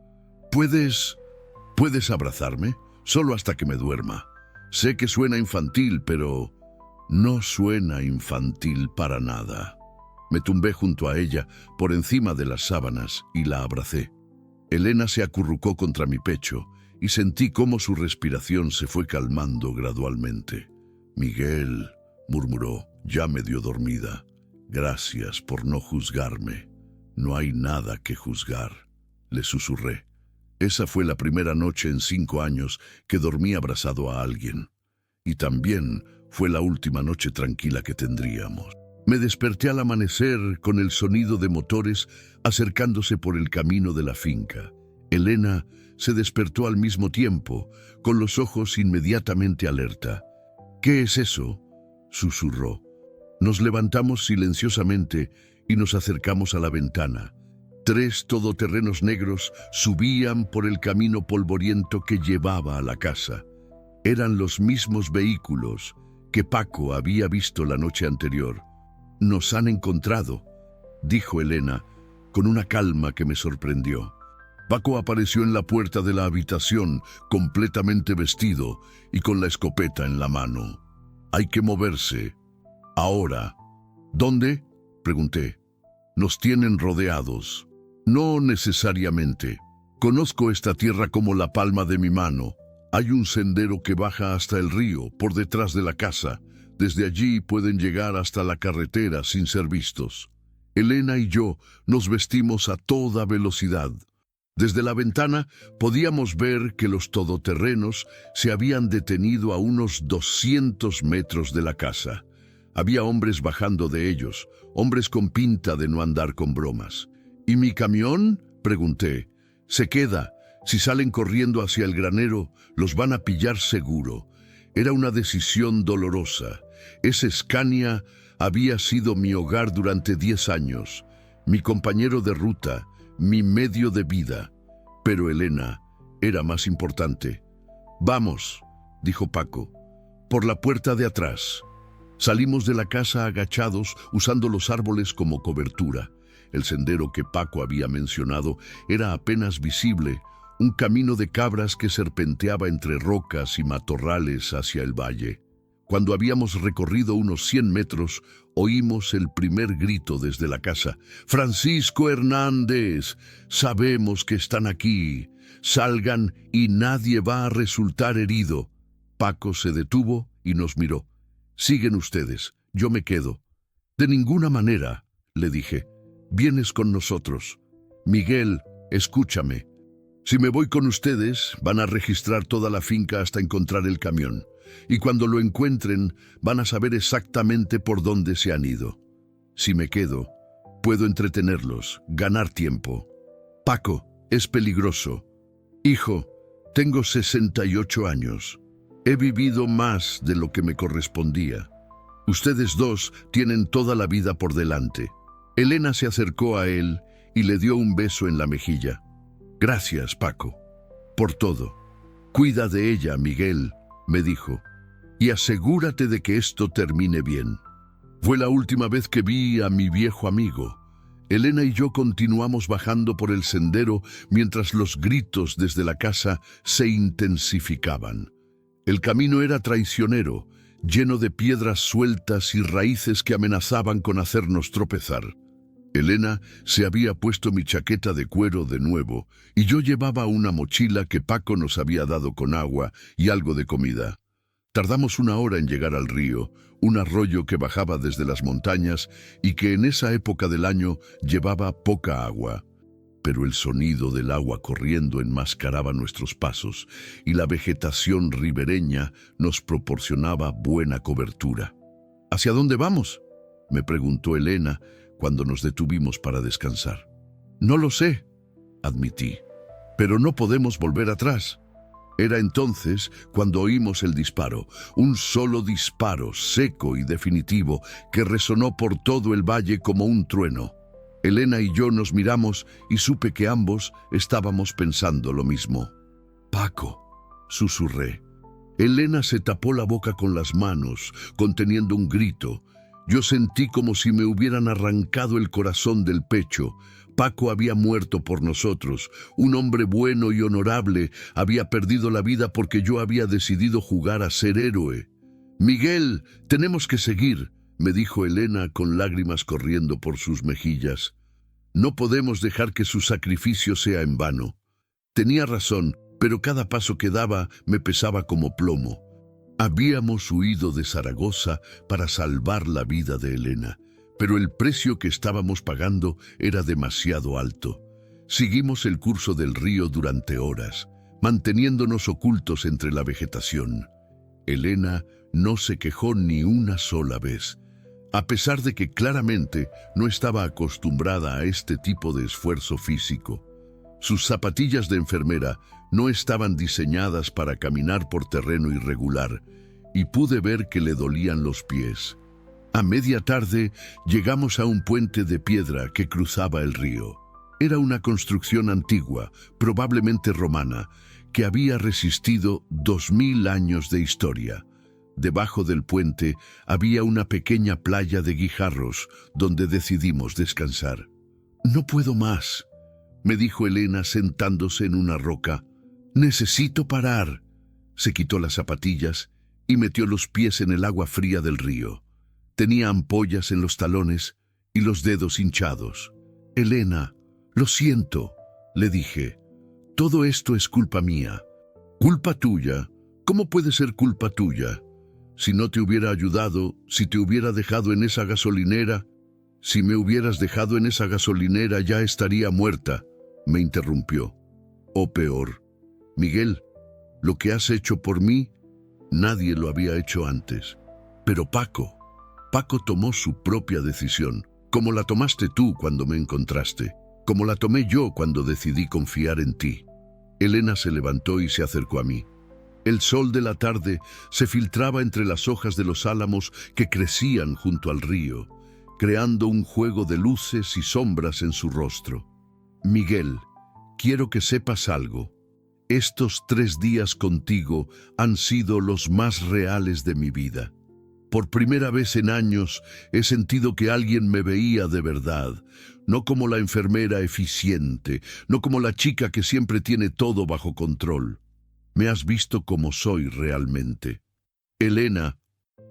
¿Puedes abrazarme? Solo hasta que me duerma. Sé que suena infantil, pero No suena infantil para nada. Me tumbé junto a ella, por encima de las sábanas, y la abracé. Elena se acurrucó contra mi pecho y sentí cómo su respiración se fue calmando gradualmente. «Miguel», murmuró, ya medio dormida, «gracias por no juzgarme. No hay nada que juzgar», le susurré. Esa fue la primera noche en 5 años que dormí abrazado a alguien. Y también fue la última noche tranquila que tendríamos. Me desperté al amanecer con el sonido de motores acercándose por el camino de la finca. Elena se despertó al mismo tiempo, con los ojos inmediatamente alerta. «¿Qué es eso?», susurró. Nos levantamos silenciosamente y nos acercamos a la ventana. 3 todoterrenos negros subían por el camino polvoriento que llevaba a la casa. Eran los mismos vehículos que Paco había visto la noche anterior. «Nos han encontrado», dijo Elena, con una calma que me sorprendió. Paco apareció en la puerta de la habitación, completamente vestido y con la escopeta en la mano. «Hay que moverse. Ahora». «¿Dónde?», pregunté. «Nos tienen rodeados». «No necesariamente. Conozco esta tierra como la palma de mi mano. Hay un sendero que baja hasta el río, por detrás de la casa. Desde allí pueden llegar hasta la carretera sin ser vistos». Elena y yo nos vestimos a toda velocidad. Desde la ventana podíamos ver que los todoterrenos se habían detenido a unos 200 metros de la casa. Había hombres bajando de ellos, hombres con pinta de no andar con bromas. «¿Y mi camión?», pregunté. «Se queda. Si salen corriendo hacia el granero, los van a pillar seguro». Era una decisión dolorosa. Ese Scania había sido mi hogar durante 10 años, mi compañero de ruta, mi medio de vida. Pero Elena era más importante. «Vamos», dijo Paco, «por la puerta de atrás». Salimos de la casa agachados, usando los árboles como cobertura. El sendero que Paco había mencionado era apenas visible, un camino de cabras que serpenteaba entre rocas y matorrales hacia el valle. Cuando habíamos recorrido unos 100 metros, oímos el primer grito desde la casa. «Francisco Hernández, sabemos que están aquí. Salgan y nadie va a resultar herido». Paco se detuvo y nos miró. «Siguen ustedes, yo me quedo». «De ninguna manera», le dije. «Vienes con nosotros. Miguel, escúchame. Si me voy con ustedes, van a registrar toda la finca hasta encontrar el camión. Y cuando lo encuentren, van a saber exactamente por dónde se han ido. Si me quedo, puedo entretenerlos, ganar tiempo». «Paco, es peligroso». «Hijo, tengo 68 años. He vivido más de lo que me correspondía. Ustedes dos tienen toda la vida por delante». Elena se acercó a él y le dio un beso en la mejilla. «Gracias, Paco, por todo. Cuida de ella, Miguel», me dijo, «y asegúrate de que esto termine bien». Fue la última vez que vi a mi viejo amigo. Elena y yo continuamos bajando por el sendero mientras los gritos desde la casa se intensificaban. El camino era traicionero, lleno de piedras sueltas y raíces que amenazaban con hacernos tropezar. Elena se había puesto mi chaqueta de cuero de nuevo y yo llevaba una mochila que Paco nos había dado con agua y algo de comida. Tardamos 1 hora en llegar al río, un arroyo que bajaba desde las montañas y que en esa época del año llevaba poca agua. Pero el sonido del agua corriendo enmascaraba nuestros pasos y la vegetación ribereña nos proporcionaba buena cobertura. «¿Hacia dónde vamos?», me preguntó Elena cuando nos detuvimos para descansar. «No lo sé», admití, «pero no podemos volver atrás». Era entonces cuando oímos el disparo, un solo disparo seco y definitivo que resonó por todo el valle como un trueno. Elena y yo nos miramos y supe que ambos estábamos pensando lo mismo. «Paco», susurré. Elena se tapó la boca con las manos, conteniendo un grito. Yo sentí como si me hubieran arrancado el corazón del pecho. Paco había muerto por nosotros. Un hombre bueno y honorable había perdido la vida porque yo había decidido jugar a ser héroe. Miguel, tenemos que seguir, me dijo Elena con lágrimas corriendo por sus mejillas. No podemos dejar que su sacrificio sea en vano. Tenía razón, pero cada paso que daba me pesaba como plomo. Habíamos huido de Zaragoza para salvar la vida de Elena, pero el precio que estábamos pagando era demasiado alto. Seguimos el curso del río durante horas, manteniéndonos ocultos entre la vegetación. Elena no se quejó ni una sola vez, a pesar de que claramente no estaba acostumbrada a este tipo de esfuerzo físico. Sus zapatillas de enfermera no estaban diseñadas para caminar por terreno irregular, y pude ver que le dolían los pies. A media tarde llegamos a un puente de piedra que cruzaba el río. Era una construcción antigua, probablemente romana, que había resistido 2000 años de historia. Debajo del puente había una pequeña playa de guijarros donde decidimos descansar. «No puedo más», me dijo Elena sentándose en una roca. «Necesito parar». Se quitó las zapatillas y metió los pies en el agua fría del río. Tenía ampollas en los talones y los dedos hinchados. «Elena, lo siento», le dije. «Todo esto es culpa mía». «¿Culpa tuya? ¿Cómo puede ser culpa tuya? Si no te hubiera ayudado, si te hubiera dejado en esa gasolinera, si me hubieras dejado en esa gasolinera ya estaría muerta», me interrumpió. «O peor. Miguel, lo que has hecho por mí, nadie lo había hecho antes. Pero Paco tomó su propia decisión, como la tomaste tú cuando me encontraste, como la tomé yo cuando decidí confiar en ti». Elena se levantó y se acercó a mí. El sol de la tarde se filtraba entre las hojas de los álamos que crecían junto al río, creando un juego de luces y sombras en su rostro. «Miguel, quiero que sepas algo. Estos 3 días contigo han sido los más reales de mi vida. Por primera vez en años he sentido que alguien me veía de verdad, no como la enfermera eficiente, no como la chica que siempre tiene todo bajo control. Me has visto como soy realmente». «Elena,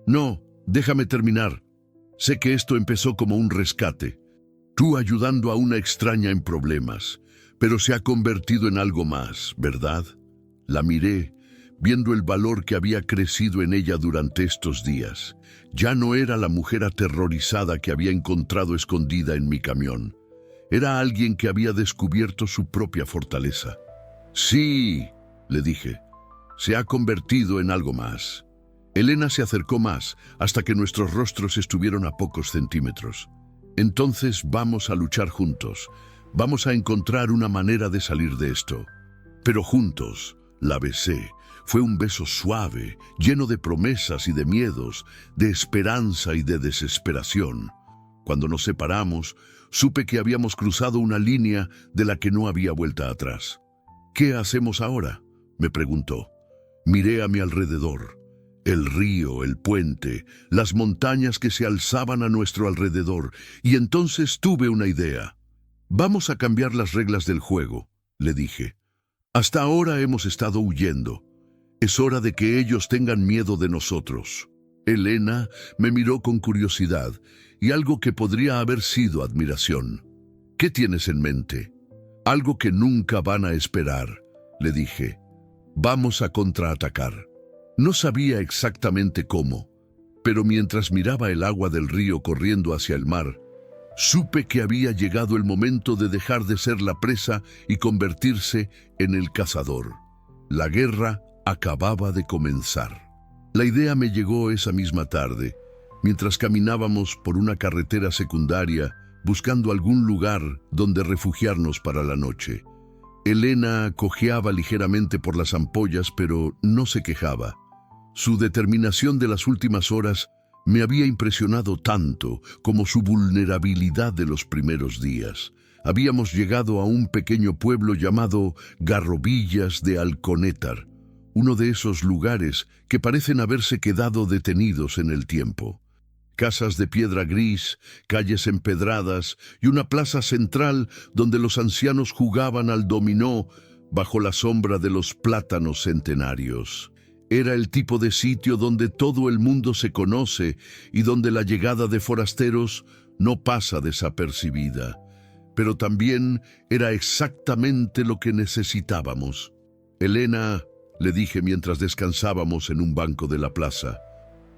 no, déjame terminar. Sé que esto empezó como un rescate, tú ayudando a una extraña en problemas, pero se ha convertido en algo más, ¿verdad?». La miré, viendo el valor que había crecido en ella durante estos días. Ya no era la mujer aterrorizada que había encontrado escondida en mi camión. Era alguien que había descubierto su propia fortaleza. «Sí», le dije, «se ha convertido en algo más». Elena se acercó más hasta que nuestros rostros estuvieron a pocos centímetros. «Entonces vamos a luchar juntos. Vamos a encontrar una manera de salir de esto». Pero juntos, la besé. Fue un beso suave, lleno de promesas y de miedos, de esperanza y de desesperación. Cuando nos separamos, supe que habíamos cruzado una línea de la que no había vuelta atrás. «¿Qué hacemos ahora?», me preguntó. Miré a mi alrededor. El río, el puente, las montañas que se alzaban a nuestro alrededor, y entonces tuve una idea. «Vamos a cambiar las reglas del juego», le dije. «Hasta ahora hemos estado huyendo. Es hora de que ellos tengan miedo de nosotros». Elena me miró con curiosidad y algo que podría haber sido admiración. «¿Qué tienes en mente?». «Algo que nunca van a esperar», le dije. «Vamos a contraatacar». No sabía exactamente cómo, pero mientras miraba el agua del río corriendo hacia el mar, supe que había llegado el momento de dejar de ser la presa y convertirse en el cazador. La guerra acababa de comenzar. La idea me llegó esa misma tarde, mientras caminábamos por una carretera secundaria buscando algún lugar donde refugiarnos para la noche. Elena cojeaba ligeramente por las ampollas, pero no se quejaba. Su determinación de las últimas horas me había impresionado tanto como su vulnerabilidad de los primeros días. Habíamos llegado a un pequeño pueblo llamado Garrobillas de Alconétar, uno de esos lugares que parecen haberse quedado detenidos en el tiempo. Casas de piedra gris, calles empedradas y una plaza central donde los ancianos jugaban al dominó bajo la sombra de los plátanos centenarios. Era el tipo de sitio donde todo el mundo se conoce y donde la llegada de forasteros no pasa desapercibida. Pero también era exactamente lo que necesitábamos. Elena, le dije mientras descansábamos en un banco de la plaza,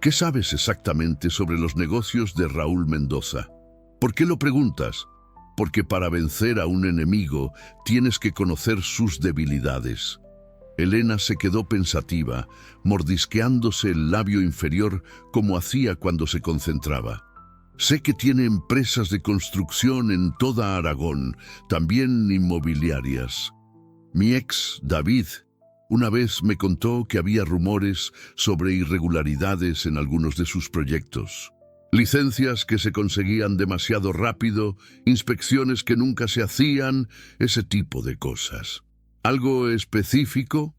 ¿qué sabes exactamente sobre los negocios de Raúl Mendoza? ¿Por qué lo preguntas? Porque para vencer a un enemigo tienes que conocer sus debilidades. Elena se quedó pensativa, mordisqueándose el labio inferior como hacía cuando se concentraba. Sé que tiene empresas de construcción en toda Aragón, también inmobiliarias. Mi ex, David, una vez me contó que había rumores sobre irregularidades en algunos de sus proyectos. Licencias que se conseguían demasiado rápido, inspecciones que nunca se hacían, ese tipo de cosas. ¿Algo específico?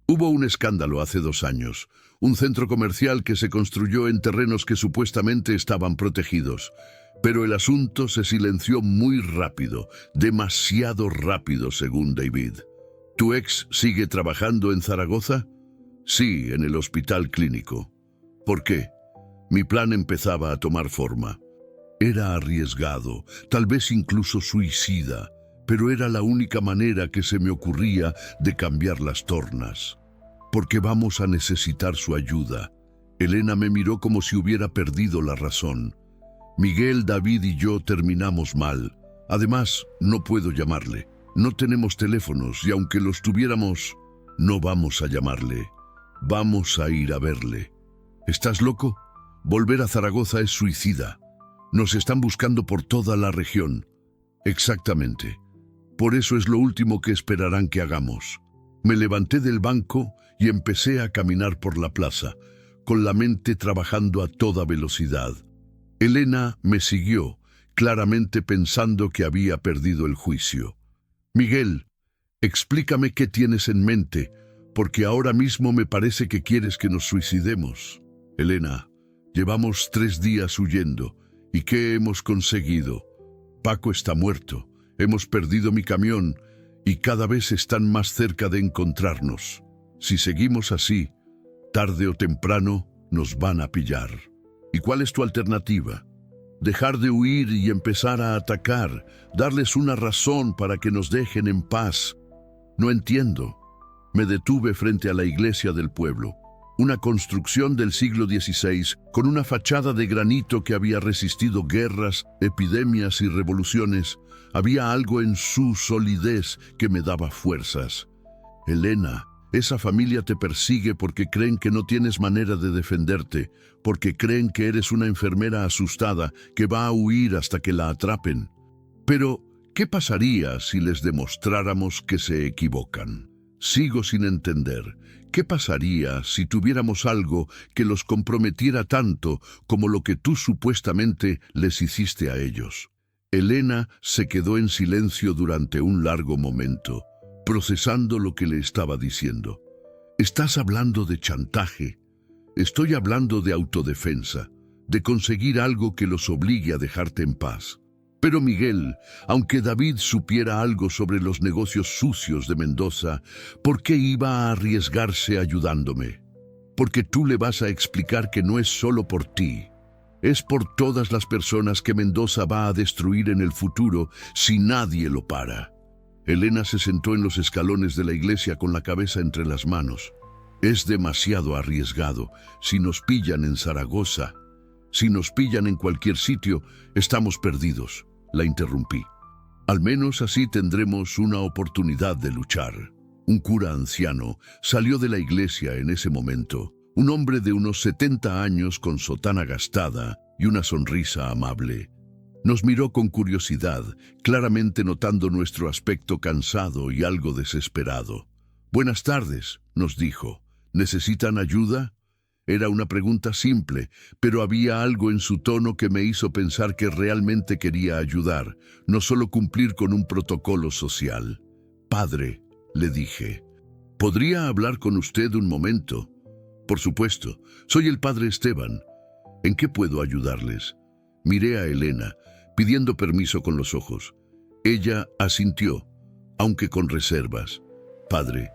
Hubo un escándalo hace 2 años. Un centro comercial que se construyó en terrenos que supuestamente estaban protegidos. Pero el asunto se silenció muy rápido, demasiado rápido, según David. ¿Tu ex sigue trabajando en Zaragoza? Sí, en el hospital clínico. ¿Por qué? Mi plan empezaba a tomar forma. Era arriesgado, tal vez incluso suicida, pero era la única manera que se me ocurría de cambiar las tornas. Porque vamos a necesitar su ayuda. Elena me miró como si hubiera perdido la razón. Miguel, David y yo terminamos mal. Además, no puedo llamarle. No tenemos teléfonos y aunque los tuviéramos, no vamos a llamarle. Vamos a ir a verle. ¿Estás loco? Volver a Zaragoza es suicida. Nos están buscando por toda la región. Exactamente. Por eso es lo último que esperarán que hagamos. Me levanté del banco y empecé a caminar por la plaza, con la mente trabajando a toda velocidad. Elena me siguió, claramente pensando que había perdido el juicio. Miguel, explícame qué tienes en mente, porque ahora mismo me parece que quieres que nos suicidemos. Elena, llevamos 3 días huyendo. ¿Y qué hemos conseguido? Paco está muerto, hemos perdido mi camión y cada vez están más cerca de encontrarnos. Si seguimos así, tarde o temprano nos van a pillar. ¿Y cuál es tu alternativa? Dejar de huir y empezar a atacar, darles una razón para que nos dejen en paz. No entiendo. Me detuve frente a la iglesia del pueblo, una construcción del siglo XVI con una fachada de granito que había resistido guerras, epidemias y revoluciones. Había algo en su solidez que me daba fuerzas. Elena, esa familia te persigue porque creen que no tienes manera de defenderte, porque creen que eres una enfermera asustada que va a huir hasta que la atrapen. Pero, ¿qué pasaría si les demostráramos que se equivocan? Sigo sin entender. ¿Qué pasaría si tuviéramos algo que los comprometiera tanto como lo que tú supuestamente les hiciste a ellos? Elena se quedó en silencio durante un largo momento, procesando lo que le estaba diciendo. Estás hablando de chantaje. Estoy hablando de autodefensa, de conseguir algo que los obligue a dejarte en paz. Pero Miguel, aunque David supiera algo sobre los negocios sucios de Mendoza, ¿por qué iba a arriesgarse ayudándome? Porque tú le vas a explicar que no es solo por ti. Es por todas las personas que Mendoza va a destruir en el futuro si nadie lo para. Elena se sentó en los escalones de la iglesia con la cabeza entre las manos. Es demasiado arriesgado. Si nos pillan en Zaragoza, si nos pillan en cualquier sitio, estamos perdidos. La interrumpí. Al menos así tendremos una oportunidad de luchar. Un cura anciano salió de la iglesia en ese momento. Un hombre de unos 70 años con sotana gastada y una sonrisa amable. Nos miró con curiosidad, claramente notando nuestro aspecto cansado y algo desesperado. «Buenas tardes», nos dijo. «¿Necesitan ayuda?» Era una pregunta simple, pero había algo en su tono que me hizo pensar que realmente quería ayudar, no solo cumplir con un protocolo social. «Padre», le dije, «¿podría hablar con usted un momento?» «Por supuesto, soy el padre Esteban. ¿En qué puedo ayudarles?» Miré a Elena, pidiendo permiso con los ojos. Ella asintió, aunque con reservas. «Padre,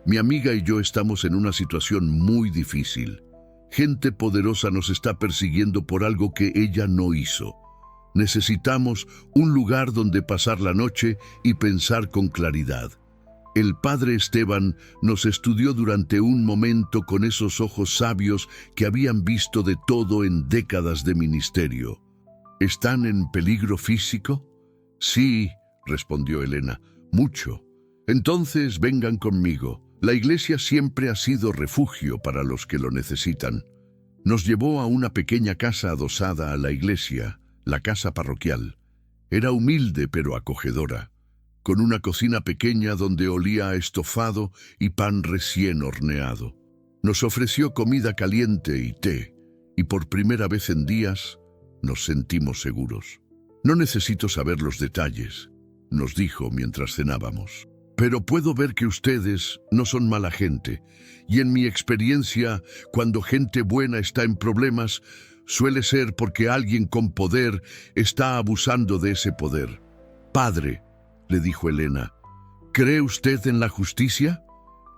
Mi amiga y yo estamos en una situación muy difícil. Gente poderosa nos está persiguiendo por algo que ella no hizo. Necesitamos un lugar donde pasar la noche y pensar con claridad. El padre Esteban nos estudió durante un momento con esos ojos sabios que habían visto de todo en décadas de ministerio. ¿Están en peligro físico? Sí, respondió Elena, mucho. Entonces vengan conmigo. La iglesia siempre ha sido refugio para los que lo necesitan. Nos llevó a una pequeña casa adosada a la iglesia, la casa parroquial. Era humilde pero acogedora, con una cocina pequeña donde olía a estofado y pan recién horneado. Nos ofreció comida caliente y té, y por primera vez en días nos sentimos seguros. No necesito saber los detalles, nos dijo mientras cenábamos. Pero puedo ver que ustedes no son mala gente, y en mi experiencia, cuando gente buena está en problemas, suele ser porque alguien con poder está abusando de ese poder. Padre, le dijo Elena, ¿cree usted en la justicia?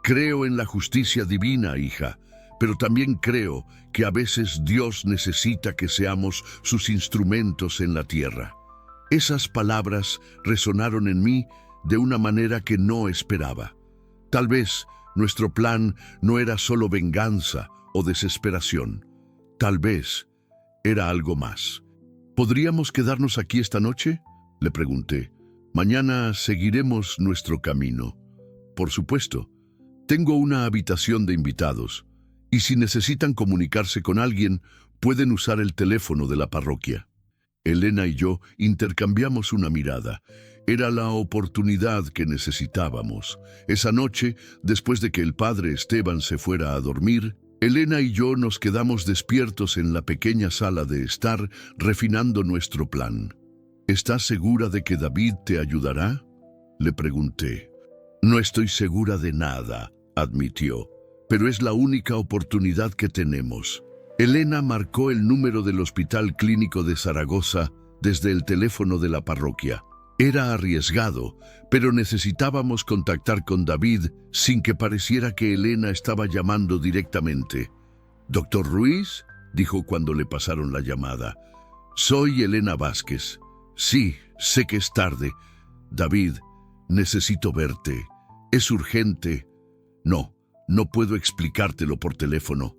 Creo en la justicia divina, hija, pero también creo que a veces Dios necesita que seamos sus instrumentos en la tierra. Esas palabras resonaron en mí de una manera que no esperaba. Tal vez nuestro plan no era solo venganza o desesperación. Tal vez era algo más. ¿Podríamos quedarnos aquí esta noche?, le pregunté. Mañana seguiremos nuestro camino. Por supuesto. Tengo una habitación de invitados, y si necesitan comunicarse con alguien, pueden usar el teléfono de la parroquia. Elena y yo intercambiamos una mirada. Era la oportunidad que necesitábamos. Esa noche, después de que el padre Esteban se fuera a dormir, Elena y yo nos quedamos despiertos en la pequeña sala de estar, refinando nuestro plan. ¿Estás segura de que David te ayudará?, le pregunté. No estoy segura de nada, admitió, pero es la única oportunidad que tenemos. Elena marcó el número del Hospital Clínico de Zaragoza desde el teléfono de la parroquia. Era arriesgado, pero necesitábamos contactar con David sin que pareciera que Elena estaba llamando directamente. «¿Doctor Ruiz?», dijo cuando le pasaron la llamada. «Soy Elena Vázquez. Sí, sé que es tarde. David, necesito verte. Es urgente». No puedo explicártelo por teléfono.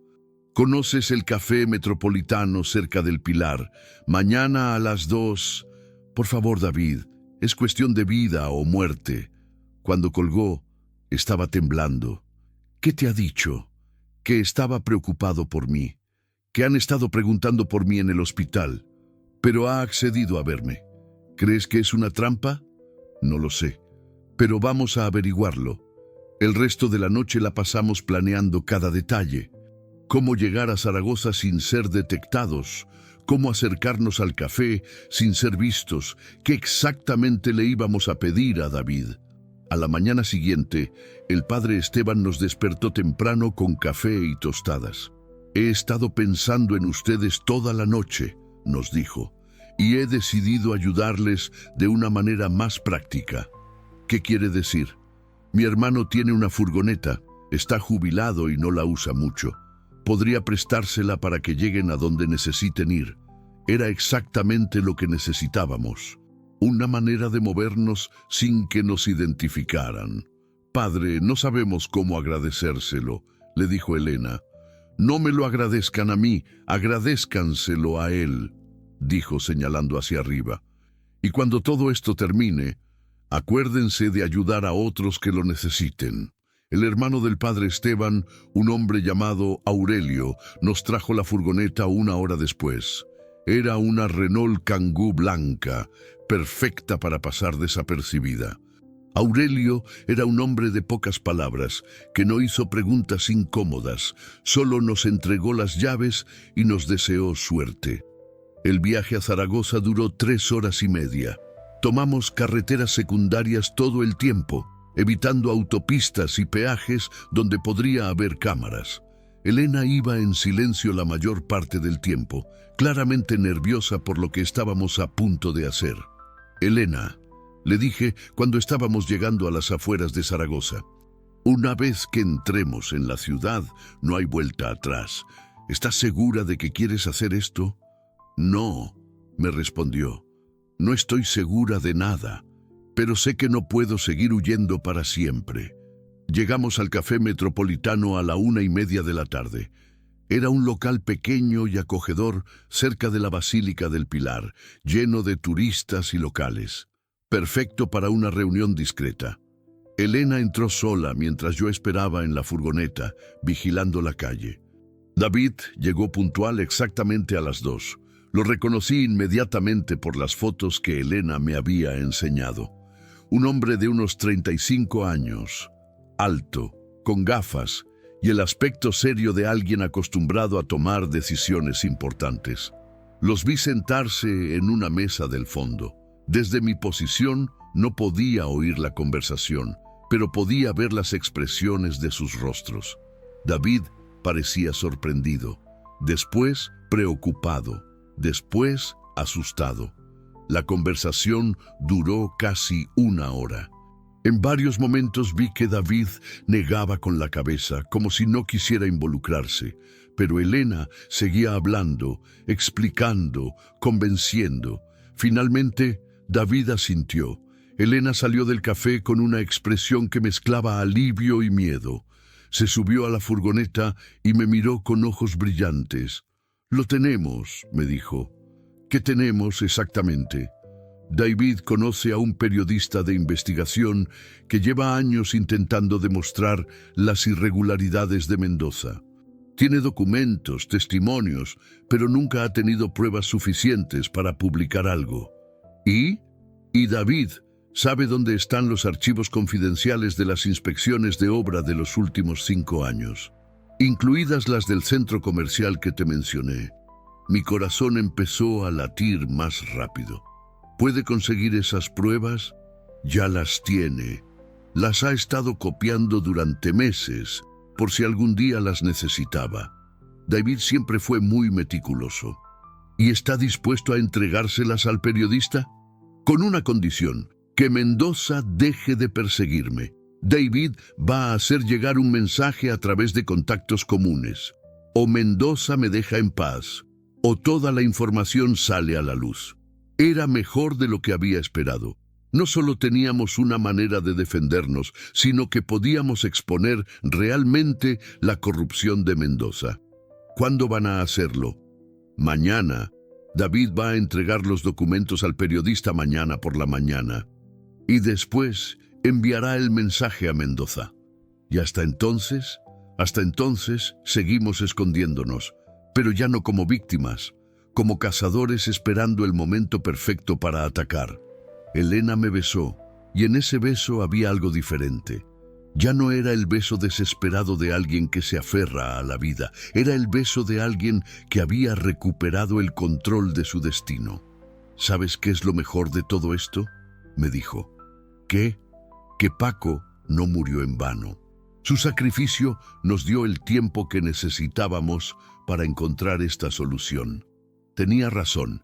¿Conoces el Café Metropolitano cerca del Pilar? Mañana a las 2. Por favor, David, es cuestión de vida o muerte. Cuando colgó, estaba temblando. ¿Qué te ha dicho? Que estaba preocupado por mí, que han estado preguntando por mí en el hospital, pero ha accedido a verme. ¿Crees que es una trampa? No lo sé, pero vamos a averiguarlo. El resto de la noche la pasamos planeando cada detalle. Cómo llegar a Zaragoza sin ser detectados, cómo acercarnos al café sin ser vistos, qué exactamente le íbamos a pedir a David. A la mañana siguiente, el padre Esteban nos despertó temprano con café y tostadas. «He estado pensando en ustedes toda la noche», nos dijo, «y he decidido ayudarles de una manera más práctica». «¿Qué quiere decir?» «Mi hermano tiene una furgoneta, está jubilado y no la usa mucho. Podría prestársela para que lleguen a donde necesiten ir». Era exactamente lo que necesitábamos. Una manera de movernos sin que nos identificaran. «Padre, no sabemos cómo agradecérselo», le dijo Elena. «No me lo agradezcan a mí, agradézcanselo a él», dijo señalando hacia arriba. «Y cuando todo esto termine, acuérdense de ayudar a otros que lo necesiten». El hermano del padre Esteban, un hombre llamado Aurelio, nos trajo la furgoneta 1 hora después. Era una Renault Kangoo blanca, perfecta para pasar desapercibida. Aurelio era un hombre de pocas palabras, que no hizo preguntas incómodas, solo nos entregó las llaves y nos deseó suerte. El viaje a Zaragoza duró 3 horas y media. Tomamos carreteras secundarias todo el tiempo, evitando autopistas y peajes donde podría haber cámaras. Elena iba en silencio la mayor parte del tiempo, claramente nerviosa por lo que estábamos a punto de hacer. «Elena», le dije cuando estábamos llegando a las afueras de Zaragoza, Una vez que entremos en la ciudad, no hay vuelta atrás. ¿Estás segura de que quieres hacer esto? No, me respondió. No estoy segura de nada, pero sé que no puedo seguir huyendo para siempre. Llegamos al Café Metropolitano a la 1:30 de la tarde. Era un local pequeño y acogedor cerca de la Basílica del Pilar, lleno de turistas y locales. Perfecto para una reunión discreta. Elena entró sola mientras yo esperaba en la furgoneta, vigilando la calle. David llegó puntual exactamente a las 2. Lo reconocí inmediatamente por las fotos que Elena me había enseñado. Un hombre de unos 35 años, alto, con gafas y el aspecto serio de alguien acostumbrado a tomar decisiones importantes. Los vi sentarse en una mesa del fondo. Desde mi posición no podía oír la conversación, pero podía ver las expresiones de sus rostros. David parecía sorprendido, después preocupado, después asustado. La conversación duró casi 1 hora. En varios momentos vi que David negaba con la cabeza, como si no quisiera involucrarse, pero Elena seguía hablando, explicando, convenciendo. Finalmente, David asintió. Elena salió del café con una expresión que mezclaba alivio y miedo. Se subió a la furgoneta y me miró con ojos brillantes. «Lo tenemos», me dijo. «¿Qué tenemos exactamente?» David conoce a un periodista de investigación que lleva años intentando demostrar las irregularidades de Mendoza. Tiene documentos, testimonios, pero nunca ha tenido pruebas suficientes para publicar algo. ¿Y David sabe dónde están los archivos confidenciales de las inspecciones de obra de los últimos 5 años, incluidas las del centro comercial que te mencioné. Mi corazón empezó a latir más rápido. ¿Puede conseguir esas pruebas? Ya las tiene. Las ha estado copiando durante meses, por si algún día las necesitaba. David siempre fue muy meticuloso. ¿Y está dispuesto a entregárselas al periodista? Con una condición: que Mendoza deje de perseguirme. David va a hacer llegar un mensaje a través de contactos comunes. O Mendoza me deja en paz, o toda la información sale a la luz. Era mejor de lo que había esperado. No solo teníamos una manera de defendernos, sino que podíamos exponer realmente la corrupción de Mendoza. ¿Cuándo van a hacerlo? Mañana. David va a entregar los documentos al periodista mañana por la mañana. Y después enviará el mensaje a Mendoza. Y hasta entonces, seguimos escondiéndonos, pero ya no como víctimas, como cazadores esperando el momento perfecto para atacar. Elena me besó, y en ese beso había algo diferente. Ya no era el beso desesperado de alguien que se aferra a la vida, era el beso de alguien que había recuperado el control de su destino. ¿Sabes qué es lo mejor de todo esto?, me dijo. ¿Qué? Que Paco no murió en vano. Su sacrificio nos dio el tiempo que necesitábamos para encontrar esta solución. Tenía razón,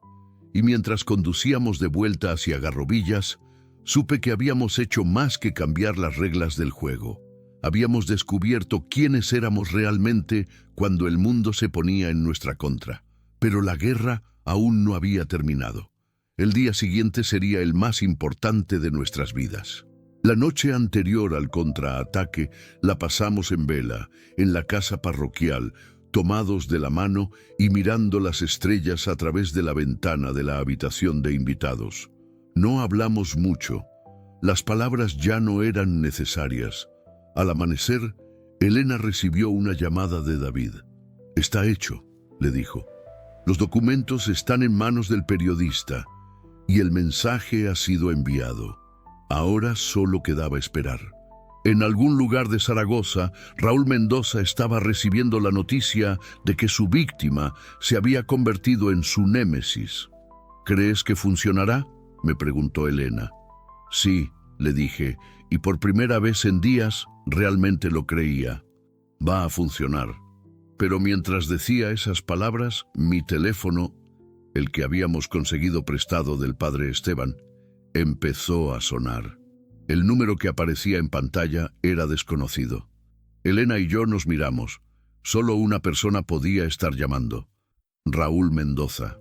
y mientras conducíamos de vuelta hacia Garrovillas, supe que habíamos hecho más que cambiar las reglas del juego. Habíamos descubierto quiénes éramos realmente cuando el mundo se ponía en nuestra contra. Pero la guerra aún no había terminado. El día siguiente sería el más importante de nuestras vidas. La noche anterior al contraataque la pasamos en vela, en la casa parroquial, tomados de la mano y mirando las estrellas a través de la ventana de la habitación de invitados. No hablamos mucho. Las palabras ya no eran necesarias. Al amanecer, Elena recibió una llamada de David. «Está hecho», le dijo. «Los documentos están en manos del periodista y el mensaje ha sido enviado. Ahora solo quedaba esperar». En algún lugar de Zaragoza, Raúl Mendoza estaba recibiendo la noticia de que su víctima se había convertido en su némesis. «¿Crees que funcionará?», me preguntó Elena. «Sí», le dije, y por primera vez en días realmente lo creía. «Va a funcionar». Pero mientras decía esas palabras, mi teléfono, el que habíamos conseguido prestado del padre Esteban, empezó a sonar. El número que aparecía en pantalla era desconocido. Elena y yo nos miramos. Solo una persona podía estar llamando. Raúl Mendoza.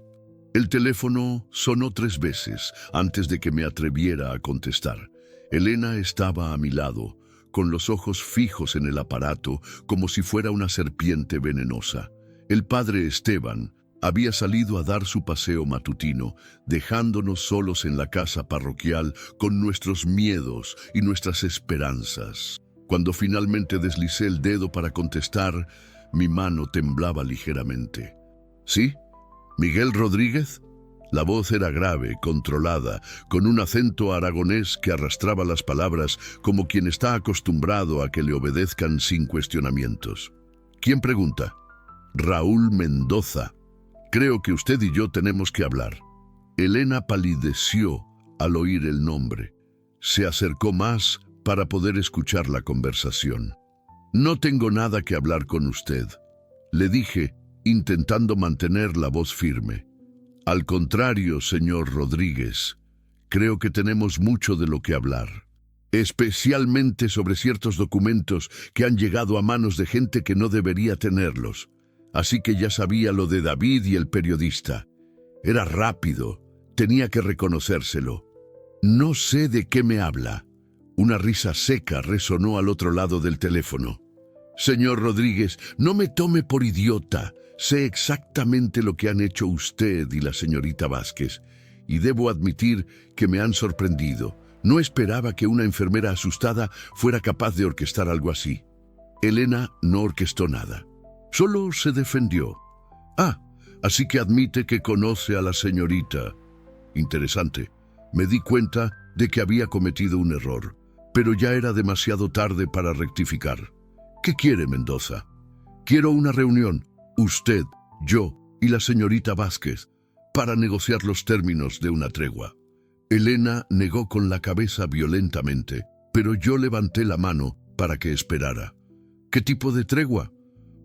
El teléfono sonó 3 veces antes de que me atreviera a contestar. Elena estaba a mi lado, con los ojos fijos en el aparato, como si fuera una serpiente venenosa. El padre Esteban había salido a dar su paseo matutino, dejándonos solos en la casa parroquial con nuestros miedos y nuestras esperanzas. Cuando finalmente deslicé el dedo para contestar, mi mano temblaba ligeramente. ¿Sí? ¿Miguel Rodríguez? La voz era grave, controlada, con un acento aragonés que arrastraba las palabras como quien está acostumbrado a que le obedezcan sin cuestionamientos. ¿Quién pregunta? Raúl Mendoza. Creo que usted y yo tenemos que hablar. Elena palideció al oír el nombre. Se acercó más para poder escuchar la conversación. No tengo nada que hablar con usted, le dije, intentando mantener la voz firme. Al contrario, señor Rodríguez, creo que tenemos mucho de lo que hablar, especialmente sobre ciertos documentos que han llegado a manos de gente que no debería tenerlos. Así que ya sabía lo de David y el periodista. Era rápido, tenía que reconocérselo. No sé de qué me habla. Una risa seca resonó al otro lado del teléfono. Señor Rodríguez, no me tome por idiota. Sé exactamente lo que han hecho usted y la señorita Vázquez, y debo admitir que me han sorprendido. No esperaba que una enfermera asustada fuera capaz de orquestar algo así. Elena no orquestó nada. Solo se defendió. Ah, así que admite que conoce a la señorita. Interesante. Me di cuenta de que había cometido un error, pero ya era demasiado tarde para rectificar. ¿Qué quiere, Mendoza? Quiero una reunión. Usted, yo y la señorita Vázquez, para negociar los términos de una tregua. Elena negó con la cabeza violentamente, pero yo levanté la mano para que esperara. ¿Qué tipo de tregua?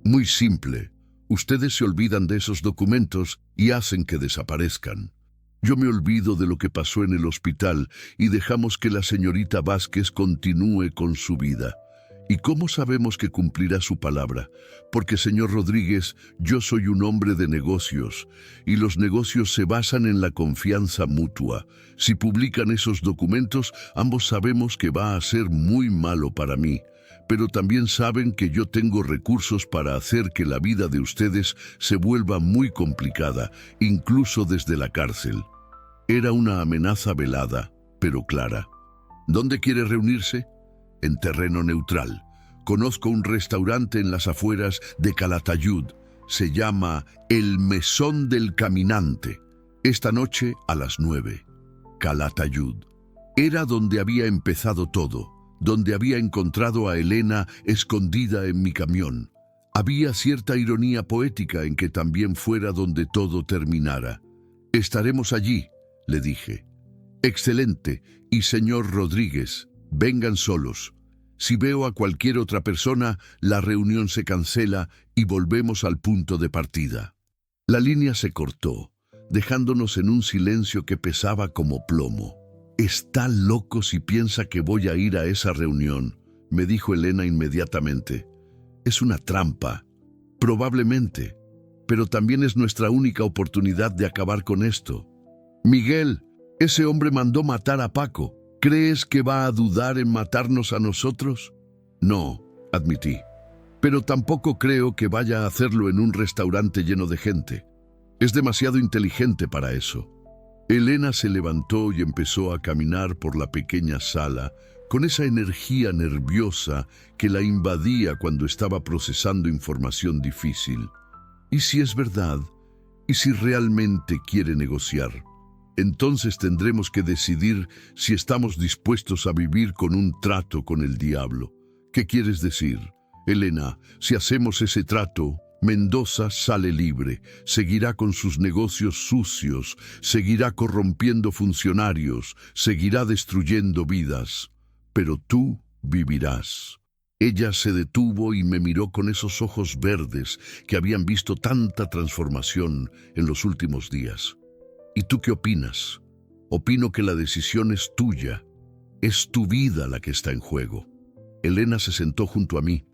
Muy simple. Ustedes se olvidan de esos documentos y hacen que desaparezcan. Yo me olvido de lo que pasó en el hospital y dejamos que la señorita Vázquez continúe con su vida. ¿Y cómo sabemos que cumplirá su palabra? Porque, señor Rodríguez, yo soy un hombre de negocios, y los negocios se basan en la confianza mutua. Si publican esos documentos, ambos sabemos que va a ser muy malo para mí, pero también saben que yo tengo recursos para hacer que la vida de ustedes se vuelva muy complicada, incluso desde la cárcel. Era una amenaza velada, pero clara. ¿Dónde quiere reunirse? En terreno neutral. Conozco un restaurante en las afueras de Calatayud. Se llama El Mesón del Caminante. Esta noche a las 9. Calatayud. Era donde había empezado todo, donde había encontrado a Elena escondida en mi camión. Había cierta ironía poética en que también fuera donde todo terminara. Estaremos allí, le dije. Excelente. Y señor Rodríguez, vengan solos. Si veo a cualquier otra persona, la reunión se cancela y volvemos al punto de partida. La línea se cortó, dejándonos en un silencio que pesaba como plomo. Está loco si piensa que voy a ir a esa reunión, me dijo Elena inmediatamente. Es una trampa, probablemente, pero también es nuestra única oportunidad de acabar con esto. Miguel, ese hombre mandó matar a Paco. ¿Crees que va a dudar en matarnos a nosotros? No, admití. Pero tampoco creo que vaya a hacerlo en un restaurante lleno de gente. Es demasiado inteligente para eso. Elena se levantó y empezó a caminar por la pequeña sala con esa energía nerviosa que la invadía cuando estaba procesando información difícil. ¿Y si es verdad? ¿Y si realmente quiere negociar? Entonces tendremos que decidir si estamos dispuestos a vivir con un trato con el diablo. ¿Qué quieres decir? Elena, si hacemos ese trato, Mendoza sale libre, seguirá con sus negocios sucios, seguirá corrompiendo funcionarios, seguirá destruyendo vidas. Pero tú vivirás. Ella se detuvo y me miró con esos ojos verdes que habían visto tanta transformación en los últimos días. ¿Y tú qué opinas? Opino que la decisión es tuya. Es tu vida la que está en juego. Elena se sentó junto a mí,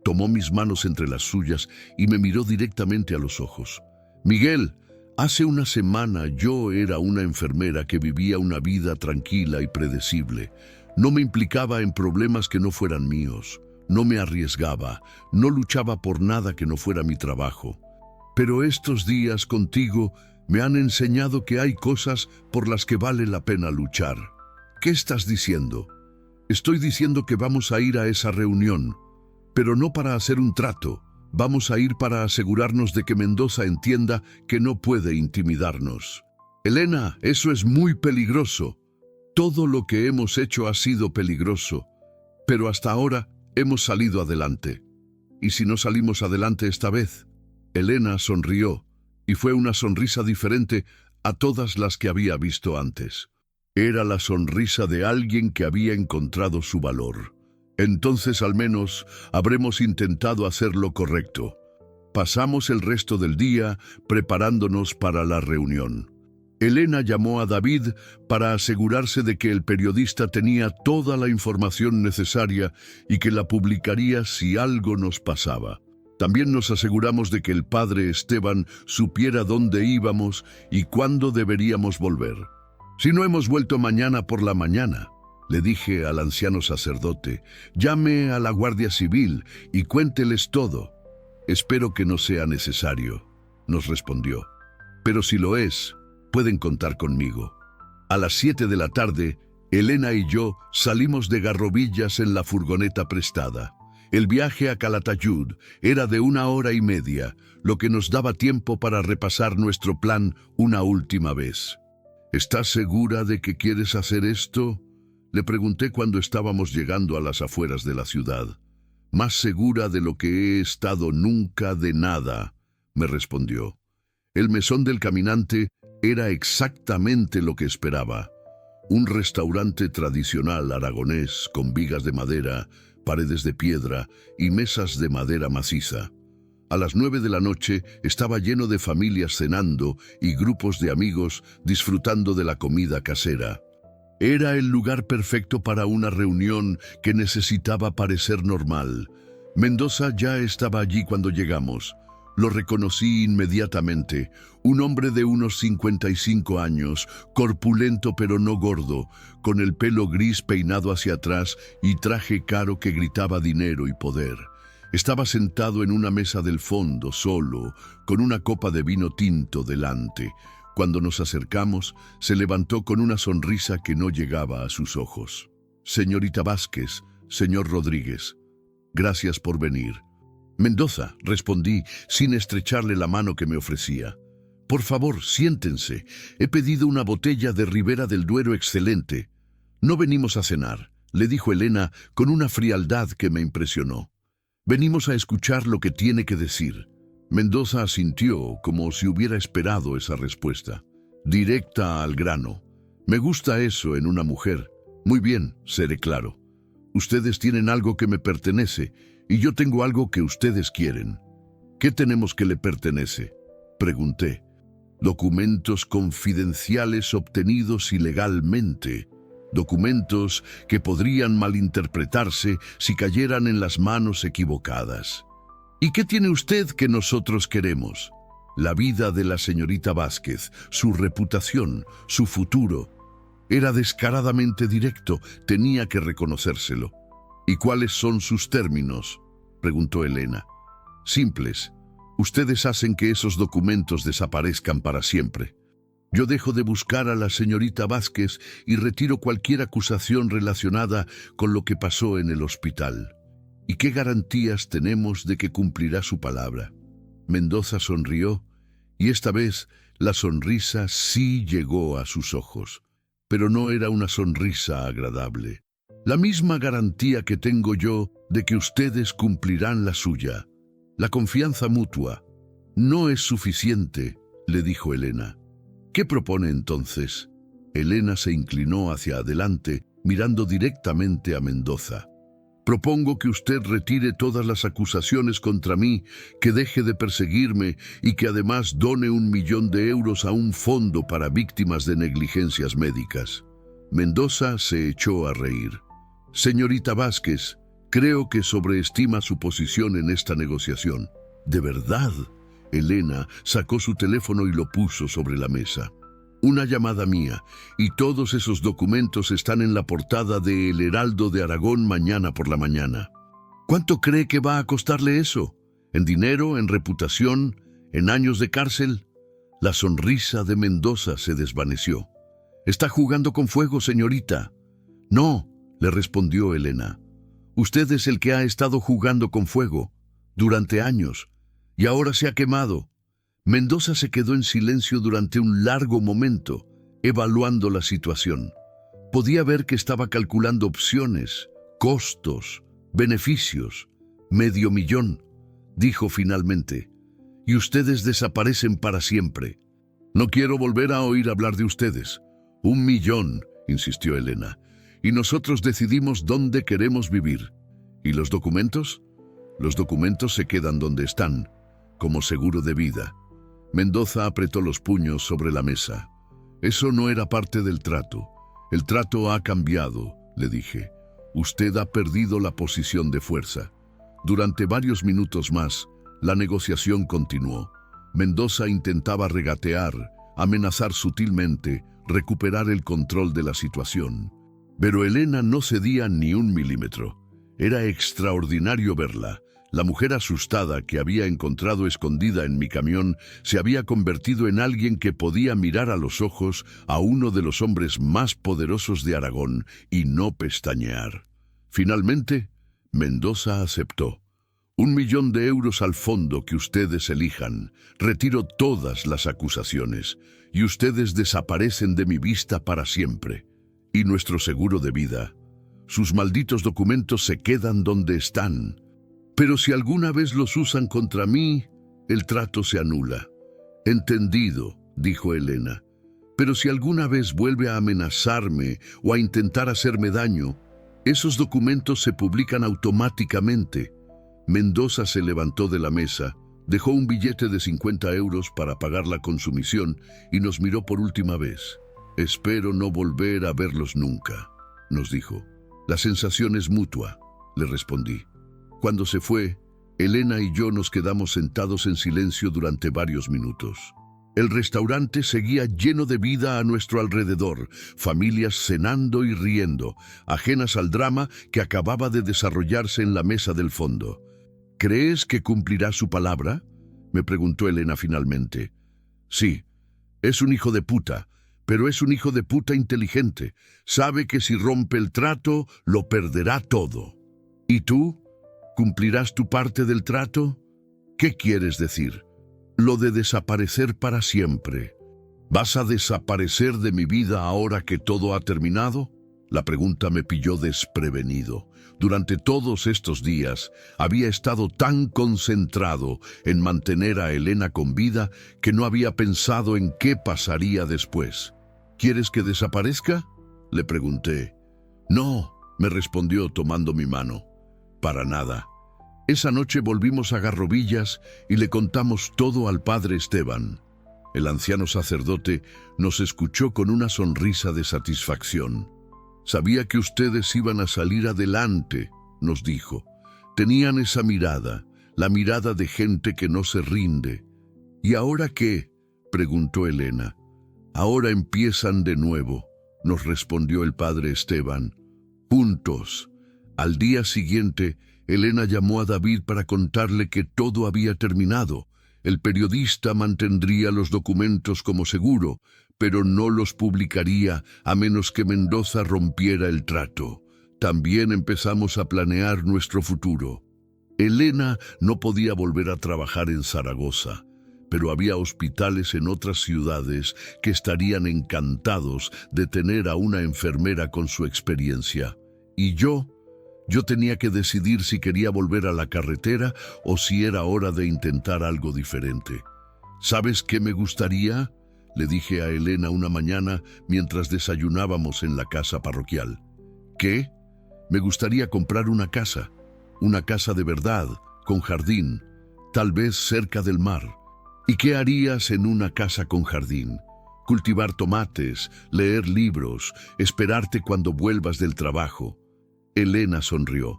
tomó mis manos entre las suyas y me miró directamente a los ojos. Miguel, hace una semana yo era una enfermera que vivía una vida tranquila y predecible. No me implicaba en problemas que no fueran míos. No me arriesgaba, no luchaba por nada que no fuera mi trabajo. Pero estos días contigo me han enseñado que hay cosas por las que vale la pena luchar. ¿Qué estás diciendo? Estoy diciendo que vamos a ir a esa reunión, pero no para hacer un trato. Vamos a ir para asegurarnos de que Mendoza entienda que no puede intimidarnos. Elena, eso es muy peligroso. Todo lo que hemos hecho ha sido peligroso, pero hasta ahora hemos salido adelante. ¿Y si no salimos adelante esta vez? Elena sonrió, y fue una sonrisa diferente a todas las que había visto antes. Era la sonrisa de alguien que había encontrado su valor. Entonces al menos habremos intentado hacer lo correcto. Pasamos el resto del día preparándonos para la reunión. Elena llamó a David para asegurarse de que el periodista tenía toda la información necesaria y que la publicaría si algo nos pasaba. También nos aseguramos de que el padre Esteban supiera dónde íbamos y cuándo deberíamos volver. Si no hemos vuelto mañana por la mañana, le dije al anciano sacerdote, llame a la Guardia Civil y cuénteles todo. Espero que no sea necesario, nos respondió. Pero si lo es, pueden contar conmigo. A las 7 de la tarde, Elena y yo salimos de Garrovillas en la furgoneta prestada. El viaje a Calatayud era de 1 hora y media, lo que nos daba tiempo para repasar nuestro plan una última vez. ¿Estás segura de que quieres hacer esto? Le pregunté cuando estábamos llegando a las afueras de la ciudad. Más segura de lo que he estado nunca de nada, me respondió. El mesón del caminante era exactamente lo que esperaba. Un restaurante tradicional aragonés con vigas de madera, paredes de piedra y mesas de madera maciza. A las 9 de la noche estaba lleno de familias cenando y grupos de amigos disfrutando de la comida casera. Era el lugar perfecto para una reunión que necesitaba parecer normal. Mendoza ya estaba allí cuando llegamos. Lo reconocí inmediatamente, un hombre de unos 55 años, corpulento pero no gordo, con el pelo gris peinado hacia atrás y traje caro que gritaba dinero y poder. Estaba sentado en una mesa del fondo, solo, con una copa de vino tinto delante. Cuando nos acercamos, se levantó con una sonrisa que no llegaba a sus ojos. Señorita Vázquez, señor Rodríguez, gracias por venir. Mendoza, respondí, sin estrecharle la mano que me ofrecía. Por favor, siéntense. He pedido una botella de Ribera del Duero excelente. No venimos a cenar, le dijo Elena con una frialdad que me impresionó. Venimos a escuchar lo que tiene que decir. Mendoza asintió como si hubiera esperado esa respuesta. Directa al grano. Me gusta eso en una mujer. Muy bien, seré claro. Ustedes tienen algo que me pertenece y yo tengo algo que ustedes quieren. ¿Qué tenemos que le pertenece?, pregunté. Documentos confidenciales obtenidos ilegalmente. Documentos que podrían malinterpretarse si cayeran en las manos equivocadas. ¿Y qué tiene usted que nosotros queremos? La vida de la señorita Vázquez, su reputación, su futuro. Era descaradamente directo, tenía que reconocérselo. ¿Y cuáles son sus términos?, preguntó Elena. Simples. Ustedes hacen que esos documentos desaparezcan para siempre. Yo dejo de buscar a la señorita Vázquez y retiro cualquier acusación relacionada con lo que pasó en el hospital. ¿Y qué garantías tenemos de que cumplirá su palabra? Mendoza sonrió, y esta vez la sonrisa sí llegó a sus ojos, pero no era una sonrisa agradable. La misma garantía que tengo yo de que ustedes cumplirán la suya. La confianza mutua. No es suficiente, le dijo Elena. ¿Qué propone entonces? Elena se inclinó hacia adelante, mirando directamente a Mendoza. Propongo que usted retire todas las acusaciones contra mí, que deje de perseguirme y que además done 1 millón de euros a un fondo para víctimas de negligencias médicas. Mendoza se echó a reír. Señorita Vázquez, creo que sobreestima su posición en esta negociación. ¿De verdad? Elena sacó su teléfono y lo puso sobre la mesa. Una llamada mía, y todos esos documentos están en la portada de El Heraldo de Aragón mañana por la mañana. ¿Cuánto cree que va a costarle eso? ¿En dinero, en reputación, en años de cárcel? La sonrisa de Mendoza se desvaneció. «Está jugando con fuego, señorita». «No», le respondió Elena. «Usted es el que ha estado jugando con fuego durante años y ahora se ha quemado». Mendoza se quedó en silencio durante un largo momento, evaluando la situación. Podía ver que estaba calculando opciones, costos, beneficios. «500.000, dijo finalmente. «Y ustedes desaparecen para siempre. No quiero volver a oír hablar de ustedes». «1.000.000, insistió Elena. «Y nosotros decidimos dónde queremos vivir. ¿Y los documentos?» «Los documentos se quedan donde están, como seguro de vida». Mendoza apretó los puños sobre la mesa. «Eso no era parte del trato. El trato ha cambiado», le dije. «Usted ha perdido la posición de fuerza». Durante varios minutos más, la negociación continuó. Mendoza intentaba regatear, amenazar sutilmente, recuperar el control de la situación. Pero Elena no cedía ni un milímetro. Era extraordinario verla. La mujer asustada que había encontrado escondida en mi camión se había convertido en alguien que podía mirar a los ojos a uno de los hombres más poderosos de Aragón y no pestañear. Finalmente, Mendoza aceptó. 1.000.000 de euros al fondo que ustedes elijan. Retiro todas las acusaciones y ustedes desaparecen de mi vista para siempre. Y nuestro seguro de vida. Sus malditos documentos se quedan donde están. Pero si alguna vez los usan contra mí, el trato se anula». «Entendido», dijo Elena. «Pero si alguna vez vuelve a amenazarme o a intentar hacerme daño, esos documentos se publican automáticamente». Mendoza se levantó de la mesa, dejó un billete de 50 euros para pagar la consumición y nos miró por última vez. «Espero no volver a verlos nunca», nos dijo. «La sensación es mutua», le respondí. Cuando se fue, Elena y yo nos quedamos sentados en silencio durante varios minutos. El restaurante seguía lleno de vida a nuestro alrededor, familias cenando y riendo, ajenas al drama que acababa de desarrollarse en la mesa del fondo. «¿Crees que cumplirá su palabra?», me preguntó Elena finalmente. «Sí, es un hijo de puta, pero es un hijo de puta inteligente. Sabe que si rompe el trato, lo perderá todo». «¿Y tú? ¿Cumplirás tu parte del trato?». «¿Qué quieres decir?». «Lo de desaparecer para siempre». «¿Vas a desaparecer de mi vida ahora que todo ha terminado?». La pregunta me pilló desprevenido. Durante todos estos días había estado tan concentrado en mantener a Elena con vida que no había pensado en qué pasaría después. «¿Quieres que desaparezca?», le pregunté. «No», me respondió tomando mi mano. «Para nada». Esa noche volvimos a Garrovillas y le contamos todo al padre Esteban. El anciano sacerdote nos escuchó con una sonrisa de satisfacción. «Sabía que ustedes iban a salir adelante», nos dijo. «Tenían esa mirada, la mirada de gente que no se rinde». «¿Y ahora qué?», preguntó Elena. «Ahora empiezan de nuevo», nos respondió el padre Esteban. «Juntos». Al día siguiente, Elena llamó a David para contarle que todo había terminado. El periodista mantendría los documentos como seguro, pero no los publicaría a menos que Mendoza rompiera el trato. También empezamos a planear nuestro futuro. Elena no podía volver a trabajar en Zaragoza, pero había hospitales en otras ciudades que estarían encantados de tener a una enfermera con su experiencia. Y yo tenía que decidir si quería volver a la carretera o si era hora de intentar algo diferente. «¿Sabes qué me gustaría?», le dije a Elena una mañana mientras desayunábamos en la casa parroquial. «¿Qué?». «Me gustaría comprar una casa de verdad, con jardín, tal vez cerca del mar». «¿Y qué harías en una casa con jardín?». cultivar tomates, leer libros, esperarte cuando vuelvas del trabajo. Elena sonrió.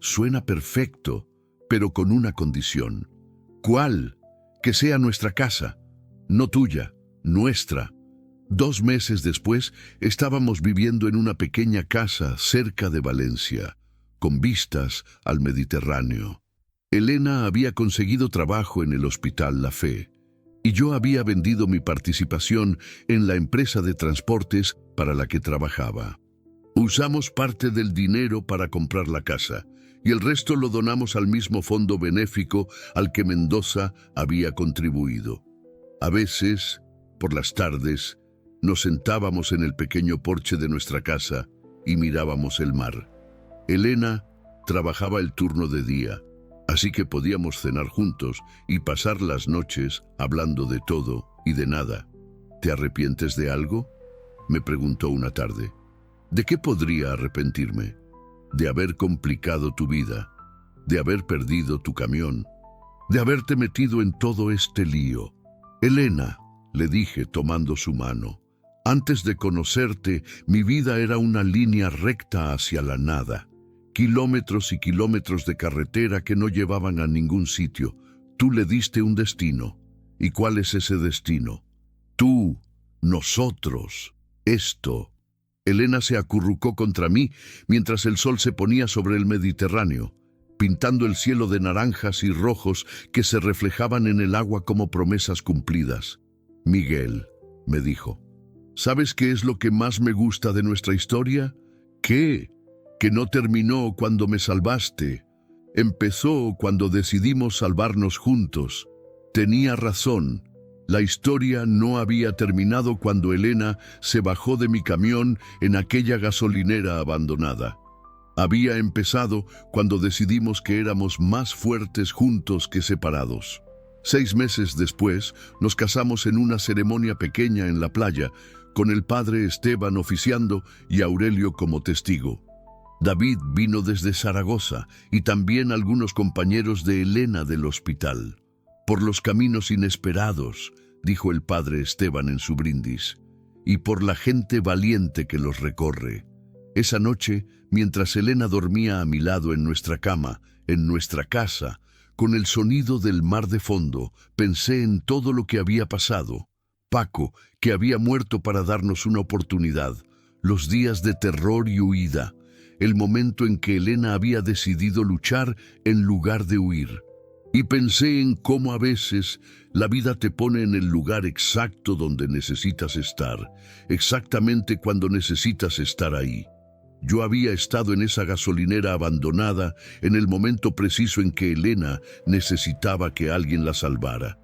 Suena perfecto, pero con una condición. ¿Cuál? Que sea nuestra casa, no tuya, nuestra. 2 meses después, estábamos viviendo en una pequeña casa cerca de Valencia, con vistas al Mediterráneo. Elena había conseguido trabajo en el Hospital La Fe, y yo había vendido mi participación en la empresa de transportes para la que trabajaba. Usamos parte del dinero para comprar la casa, y el resto lo donamos al mismo fondo benéfico al que Mendoza había contribuido. A veces, por las tardes, nos sentábamos en el pequeño porche de nuestra casa y mirábamos el mar. Elena trabajaba el turno de día, así que podíamos cenar juntos y pasar las noches hablando de todo y de nada. ¿Te arrepientes de algo?, me preguntó una tarde. ¿De qué podría arrepentirme? De haber complicado tu vida, de haber perdido tu camión, de haberte metido en todo este lío. Elena, le dije tomando su mano, antes de conocerte, mi vida era una línea recta hacia la nada. Kilómetros y kilómetros de carretera que no llevaban a ningún sitio. Tú le diste un destino. ¿Y cuál es ese destino? Tú, nosotros, esto. Elena se acurrucó contra mí mientras el sol se ponía sobre el Mediterráneo, pintando el cielo de naranjas y rojos que se reflejaban en el agua como promesas cumplidas. Miguel, me dijo, ¿sabes qué es lo que más me gusta de nuestra historia? ¿Qué? Que no terminó cuando me salvaste. Empezó cuando decidimos salvarnos juntos. Tenía razón. La historia no había terminado cuando Elena se bajó de mi camión en aquella gasolinera abandonada. Había empezado cuando decidimos que éramos más fuertes juntos que separados. 6 meses después, nos casamos en una ceremonia pequeña en la playa, con el padre Esteban oficiando y Aurelio como testigo. David vino desde Zaragoza y también algunos compañeros de Elena del hospital. Por los caminos inesperados, dijo el padre Esteban en su brindis, y por la gente valiente que los recorre. Esa noche, mientras Elena dormía a mi lado en nuestra cama, en nuestra casa, con el sonido del mar de fondo, pensé en todo lo que había pasado. Paco, que había muerto para darnos una oportunidad, los días de terror y huida, el momento en que Elena había decidido luchar en lugar de huir. Y pensé en cómo a veces la vida te pone en el lugar exacto donde necesitas estar, exactamente cuando necesitas estar ahí. Yo había estado en esa gasolinera abandonada en el momento preciso en que Elena necesitaba que alguien la salvara.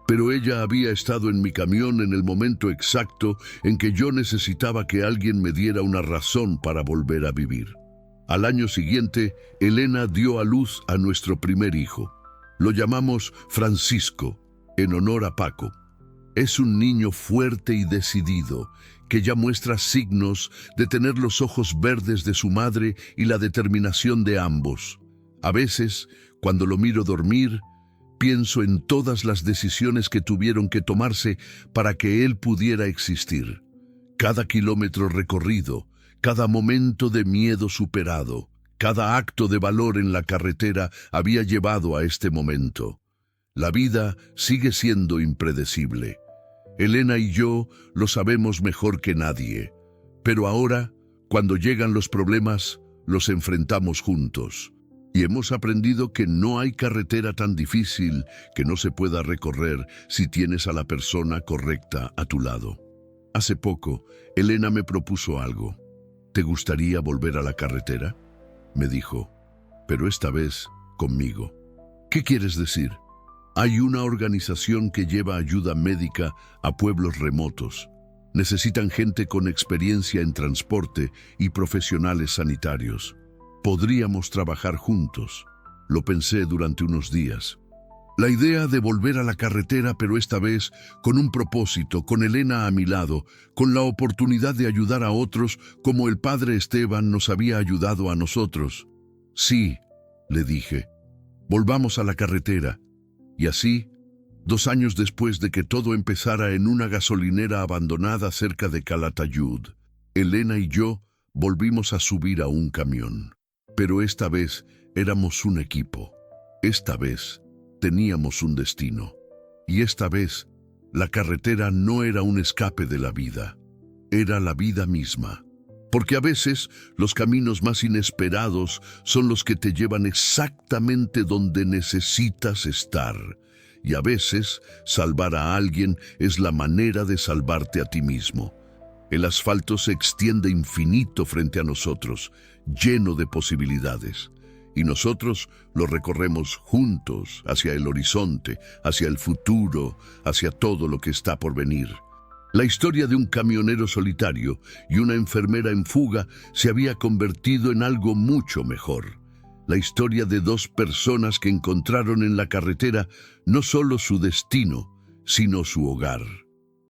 Pero ella había estado en mi camión en el momento exacto en que yo necesitaba que alguien me diera una razón para volver a vivir. Al año siguiente, Elena dio a luz a nuestro primer hijo. Lo llamamos Francisco, en honor a Paco. Es un niño fuerte y decidido, que ya muestra signos de tener los ojos verdes de su madre y la determinación de ambos. A veces, cuando lo miro dormir, pienso en todas las decisiones que tuvieron que tomarse para que él pudiera existir. Cada kilómetro recorrido, cada momento de miedo superado, cada acto de valor en la carretera había llevado a este momento. La vida sigue siendo impredecible. Elena y yo lo sabemos mejor que nadie, pero ahora, cuando llegan los problemas, los enfrentamos juntos. Y hemos aprendido que no hay carretera tan difícil que no se pueda recorrer si tienes a la persona correcta a tu lado. Hace poco, Elena me propuso algo. ¿Te gustaría volver a la carretera?, me dijo, pero esta vez conmigo. ¿Qué quieres decir? Hay una organización que lleva ayuda médica a pueblos remotos. Necesitan gente con experiencia en transporte y profesionales sanitarios. Podríamos trabajar juntos. Lo pensé durante unos días. La idea de volver a la carretera, pero esta vez con un propósito, con Elena a mi lado, con la oportunidad de ayudar a otros como el padre Esteban nos había ayudado a nosotros. Sí, le dije, volvamos a la carretera. Y así, 2 años después de que todo empezara en una gasolinera abandonada cerca de Calatayud, Elena y yo volvimos a subir a un camión. Pero esta vez éramos un equipo. Esta vez teníamos un destino. Y esta vez la carretera no era un escape de la vida, era la vida misma. Porque a veces los caminos más inesperados son los que te llevan exactamente donde necesitas estar. Y a veces salvar a alguien es la manera de salvarte a ti mismo. El asfalto se extiende infinito frente a nosotros, lleno de posibilidades. Y nosotros lo recorremos juntos hacia el horizonte, hacia el futuro, hacia todo lo que está por venir. La historia de un camionero solitario y una enfermera en fuga se había convertido en algo mucho mejor. La historia de 2 personas que encontraron en la carretera no solo su destino, sino su hogar.